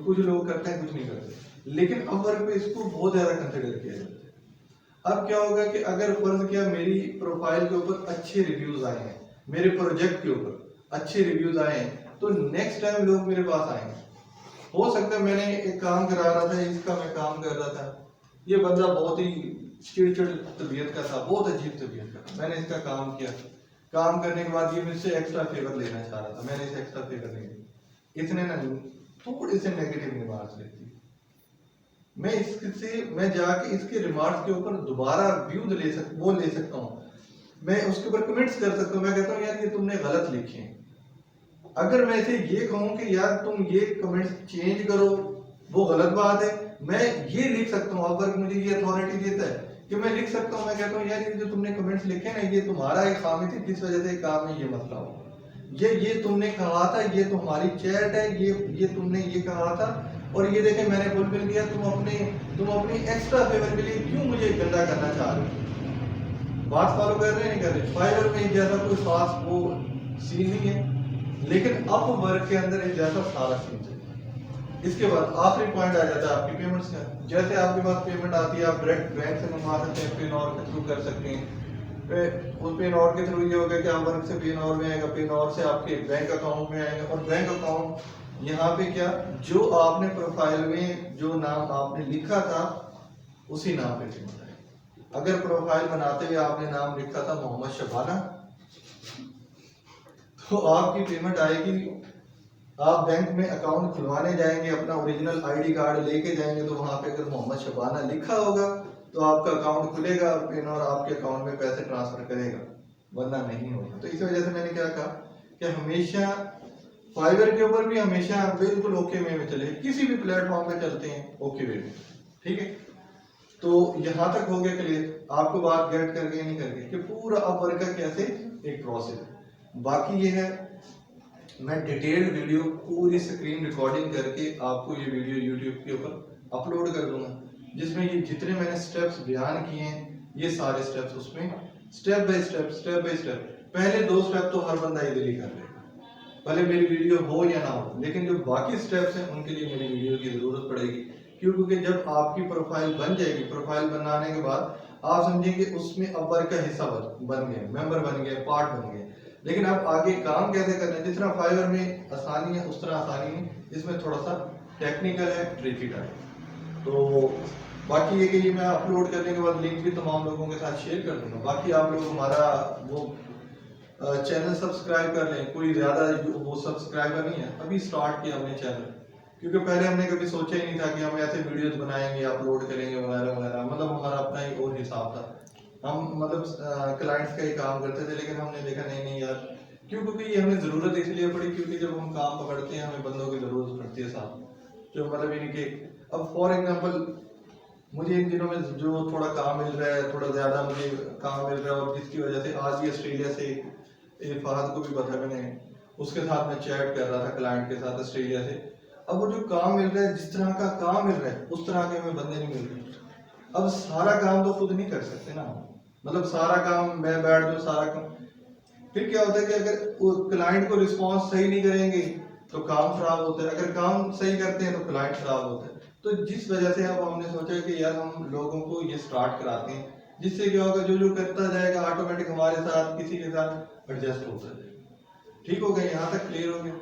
कुछ लोग करते हैं, कुछ नहीं करते। लेकिन अपवर्क में इसको बहुत ज्यादा कंसिडर किया जाता है। अब क्या होगा कि अगर फर्ज किया मेरी प्रोफाइल के ऊपर अच्छे रिव्यूज आए हैं, मेरे प्रोजेक्ट के ऊपर अच्छे रिव्यूज आए हैं, तो नेक्स्ट टाइम लोग मेरे पास आएंगे। हो सकता है मैंने एक काम करा रहा था, इसका मैं काम कर रहा था, ये बंदा बहुत ही चिड़चिड़ तबीयत का था, बहुत अजीब तबीयत का था, मैंने इसका काम किया। काम करने के बाद ये मुझसे एक्स्ट्रा फेवर लेना चाह रहा था, मैंने इसे एक्स्ट्रा फेवर नहीं दिया। इसने ना थोड़े से नेगेटिव रिमार्क्स लेती, मैं जाके इसके रिमार्क्स के ऊपर दोबारा व्यूज ले सकता हूँ, मैं उसके ऊपर कमेंट्स कर सकता हूँ। मैं कहता हूँ यार ये तुमने गलत लिखे हैं। अगर मैं इसे ये कहूँ कि यार तुम ये कमेंट्स चेंज करो, वो गलत बात है। मैं ये लिख सकता हूँ, अगर मुझे ये अथॉरिटी देता है कि मैं लिख सकता हूँ, मैं कहता हूँ यार ये जो तुमने कमेंट्स लिखे ना, ये तुम्हारा एक खामी थी, जिस वजह से काम में ये मसला हो। ये तुमने कहा था, ये तुम्हारी चैट है, ये तुमने ये कहा था, और ये देखे मैंने फुलफिल किया। तुम अपनी एक्स्ट्रा फेवर के लिए क्यों मुझे गंदा करना चाह रहे हो? बात फॉलो कर रहे हैं, नहीं कर रहे? फाइवर में जैसा कोई खास वो सीन नहीं है, लेकिन अपवर्क के अंदर एक जैसा सारा सीन है। इसके बाद आखिरी पॉइंट आ जाता है आपकी पेमेंट्स का। जैसे आपके पास पेमेंट आती है, आप डायरेक्ट बैंक से मंगवा सकते हैं, पेनॉर के थ्रू कर सकते हैं। उस पेनॉर के थ्रू ये होगा कि आप वर्क से पेनॉर में आएगा, पेनॉर से आपके बैंक अकाउंट में आएगा, और बैंक अकाउंट यहाँ पे क्या, जो आपने प्रोफाइल में जो नाम आपने लिखा था उसी नाम पे पेमेंट आएगी। अगर प्रोफाइल बनाते हुए आपने नाम लिखा था मोहम्मद शबाना, तो आपकी पेमेंट आएगी। आप बैंक में अकाउंट खुलवाने जाएंगे, अपना ओरिजिनल आईडी कार्ड लेके जाएंगे, तो वहां पे अगर मोहम्मद शबाना लिखा होगा तो आपका अकाउंट खुलेगा और पेनॉर आपके अकाउंट में पैसे ट्रांसफर करेगा, वरना नहीं होगा। तो इस वजह से मैंने क्या कहा कि हमेशा फाइवर के ऊपर भी हमेशा बिल्कुल ओके वे में चले, किसी भी प्लेटफॉर्म पे चलते हैं ओके वे में, ठीक है। तो यहाँ तक हो गया क्लियर, आपको बात गेट करके नहीं करके कि पूरा अपवर्क का कैसे एक प्रोसेस है। बाकी ये है, मैं डिटेल्ड वीडियो पूरी स्क्रीन रिकॉर्डिंग करके आपको ये वीडियो यूट्यूब के ऊपर अपलोड कर दूंगा। जिसमें ये जितने मैंने स्टेप्स बयान किए हैं ये सारे स्टेप्स उसमें स्टेप बाय स्टेप पहले 2 स्टेप तो हर बंदा इजीली कर लेगा, भले मेरी वीडियो हो या ना हो, लेकिन जो बाकी स्टेप्स हैं उनके लिए मेरी वीडियो की जरूरत पड़ेगी। क्योंकि जब आपकी प्रोफाइल बन जाएगी, प्रोफाइल बनाने के बाद आप समझेंगे उसमें अपवर्क का हिस्सा बन गए, मेंबर बन गए, पार्ट बन गए, लेकिन अब आगे काम कैसे करना है, जिस तरह फाइवर में आसानी है उस तरह आसानी नहीं, इसमें थोड़ा सा टेक्निकल है, ट्रिकी टाइप। तो बाकी ये कि ये मैं अपलोड करने के बाद लिंक भी तमाम लोगों के साथ शेयर कर दूंगा। बाकी आप लोग हमारा वो चैनल सब्सक्राइब कर लें, कोई ज़्यादा वो सब्सक्राइबर नहीं है, अभी स्टार्ट किया हमने चैनल, क्योंकि पहले हमने कभी सोचा ही नहीं था कि हम ऐसे वीडियोस बनाएंगे, अपलोड करेंगे वगैरह वगैरह, मतलब हमारा अपना ही और हिसाब था। हम मतलब क्लाइंट्स का ही काम करते थे, लेकिन हमने देखा नहीं यार, क्योंकि ये हमें ज़रूरत इसलिए पड़ी क्योंकि जब हम काम पकड़ते हैं हमें बंदों की ज़रूरत पड़ती है साथ, जो मतलब इनके अब फॉर एग्जाम्पल मुझे इन दिनों में जो थोड़ा काम मिल रहा है, थोड़ा ज़्यादा मुझे काम मिल रहा है, और जिसकी वजह से आज भी ऑस्ट्रेलिया से फहद को भी पता, मैंने उसके साथ में चैट कर रहा था क्लाइंट के साथ ऑस्ट्रेलिया से। अब वो जो काम मिल रहा है, जिस तरह का काम मिल रहा है उस तरह के हमें बंदे नहीं मिल रहे। अब सारा काम तो खुद नहीं कर सकते ना, मतलब सारा काम मैं बैठ दूं सारा काम, फिर क्या होता है कि अगर क्लाइंट को रिस्पॉन्स सही नहीं करेंगे तो काम खराब होता है, अगर काम सही करते हैं तो क्लाइंट खराब होता है। तो जिस वजह से अब हमने सोचा कि यार हम लोगों को ये स्टार्ट कराते हैं, जिससे क्या होगा जो करता जाएगा ऑटोमेटिक हमारे साथ किसी के साथ एडजस्ट होता जाएगा। ठीक हो गया, यहाँ तक क्लियर हो गया?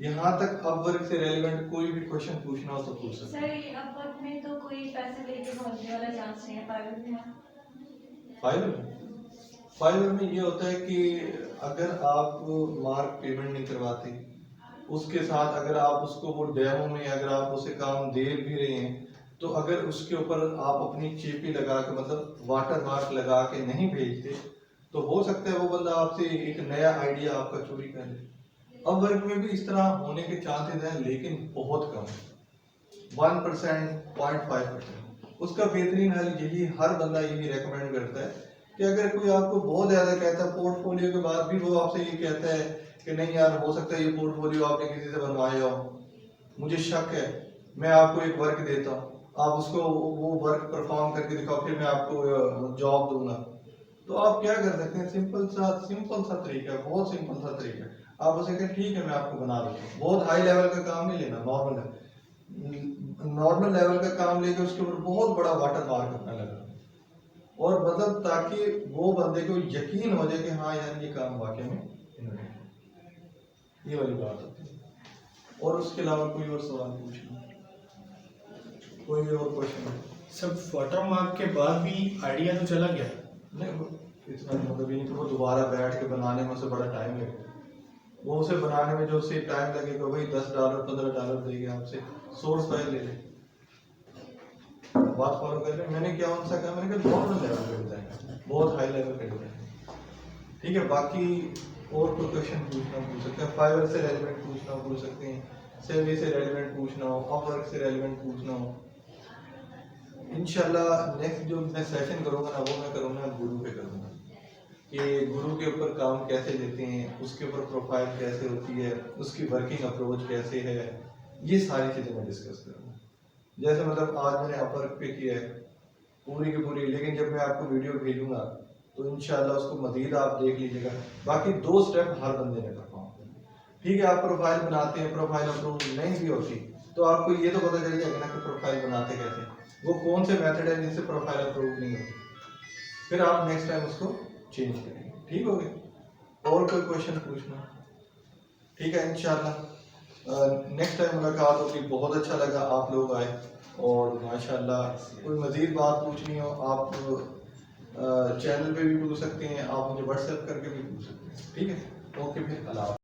यहाँ तक अपवर्क से रेलेवेंट कोई भी क्वेश्चन पूछना हो तो पूछ सकते हैं। सर ये अपवर्क में तो कोई पैसे लेके पहुंचने वाला चांस नहीं है, प्राइवेट में। फाइवर में ये होता है कि अगर आप मार्क पेमेंट नहीं करवाते, उसके साथ अगर आप उसको वो डेमो में अगर आप उसे काम दे भी रहे हैं, तो अगर उसके ऊपर आप अपनी चेपी लगा के मतलब वाटर मार्क लगा के नहीं भेजते, तो हो सकता है वो बंदा आपसे एक नया आइडिया आपका चोरी कर ले। अब वर्क में भी इस तरह होने के चांसेस हैं, लेकिन बहुत कम, 1%, 0.5%। उसका बेहतरीन हल यही, हर बंदा यही रेकमेंड करता है कि अगर कोई आपको बहुत ज्यादा कहता है, पोर्टफोलियो के बाद भी वो आपसे ये कहता है कि नहीं यार हो सकता है ये पोर्टफोलियो आपने किसी से बनवाया हो, मुझे शक है, मैं आपको एक वर्क देता हूँ, आप उसको वो वर्क परफॉर्म करके दिखाओ, फिर मैं आपको जॉब दूंगा। तो आप क्या कर सकते हैं, सिंपल सा तरीका है, बहुत सिंपल सा तरीका है। आप उसे कहें ठीक है मैं आपको बना देता हूँ, बहुत हाई लेवल का काम नहीं लेना, नॉर्मल लेवल का काम लेके उसके ऊपर बहुत बड़ा वाटर मार्क अपना लगा, और मतलब ताकि वो बंदे को यकीन हो जाए कि हाँ यार ये काम वाकई में इन्होंने, ये वाली बात होती है। और उसके अलावा कोई और सवाल पूछना, कोई और क्वेश्चन? सब वाटर मार्क के बाद भी आइडिया तो चला गया नहीं, इतना मतलब ये तो वो दोबारा बैठ के बनाने में उसे बड़ा टाइम लगेगा, वो उसे बनाने में जो उसे टाइम लगेगा वही $10 $15 देगा आपसे, सोर्स फाइल ले ले, बात फॉलो कर ले। मैंने क्या उनसे कहा, मैंने कहा नॉर्मल लेवल पे बताएगा, बहुत हाई लेवल पे बताएगा, ठीक है। बाकी और कोई क्वेश्चन पूछ सकते हैं, फाइवर से रेलिवेंट पूछ सकते हैं, सेवी से रेलिवेंट पूछना हो, अपवर्क से रेलिवेंट पूछना हो। इंशाल्लाह नेक्स्ट जो मैं सेशन करूँगा ना, वो मैं करूँगा गुरु पे करूँगा, कि गुरु के ऊपर काम कैसे लेते हैं, उसके ऊपर प्रोफाइल कैसे होती है, उसकी वर्किंग अप्रोच कैसे है, ये सारी चीज़ें मैं डिस्कस करूँगा। जैसे मतलब आज मैंने अपवर्क पे किया है पूरी की पूरी, लेकिन जब मैं आपको वीडियो भेजूंगा तो इंशाल्लाह उसको मजीद आप देख लीजिएगा। बाकी 2 स्टेप हर बंदे ने कर पाऊँ, ठीक है। आप प्रोफाइल बनाते हैं, प्रोफाइल अप्रूव नहीं भी होती तो आपको ये तो पता चल जाएगा ना कि प्रोफाइल बनाते कैसे, वो कौन से मेथड है जिससे प्रोफाइल अप्रूव नहीं होती, फिर आप नेक्स्ट टाइम उसको चेंज करेंगे। ठीक हो गया? और कोई क्वेश्चन पूछना? ठीक है, इंशाल्लाह नेक्स्ट टाइम मुलाकात होगी। बहुत अच्छा लगा आप लोग आए, और माशाल्लाह कोई मज़ीद बात पूछनी हो आप चैनल पे भी पूछ सकते हैं, आप मुझे व्हाट्सएप करके भी पूछ सकते हैं। ठीक है, ओके, फिर अल्लाह।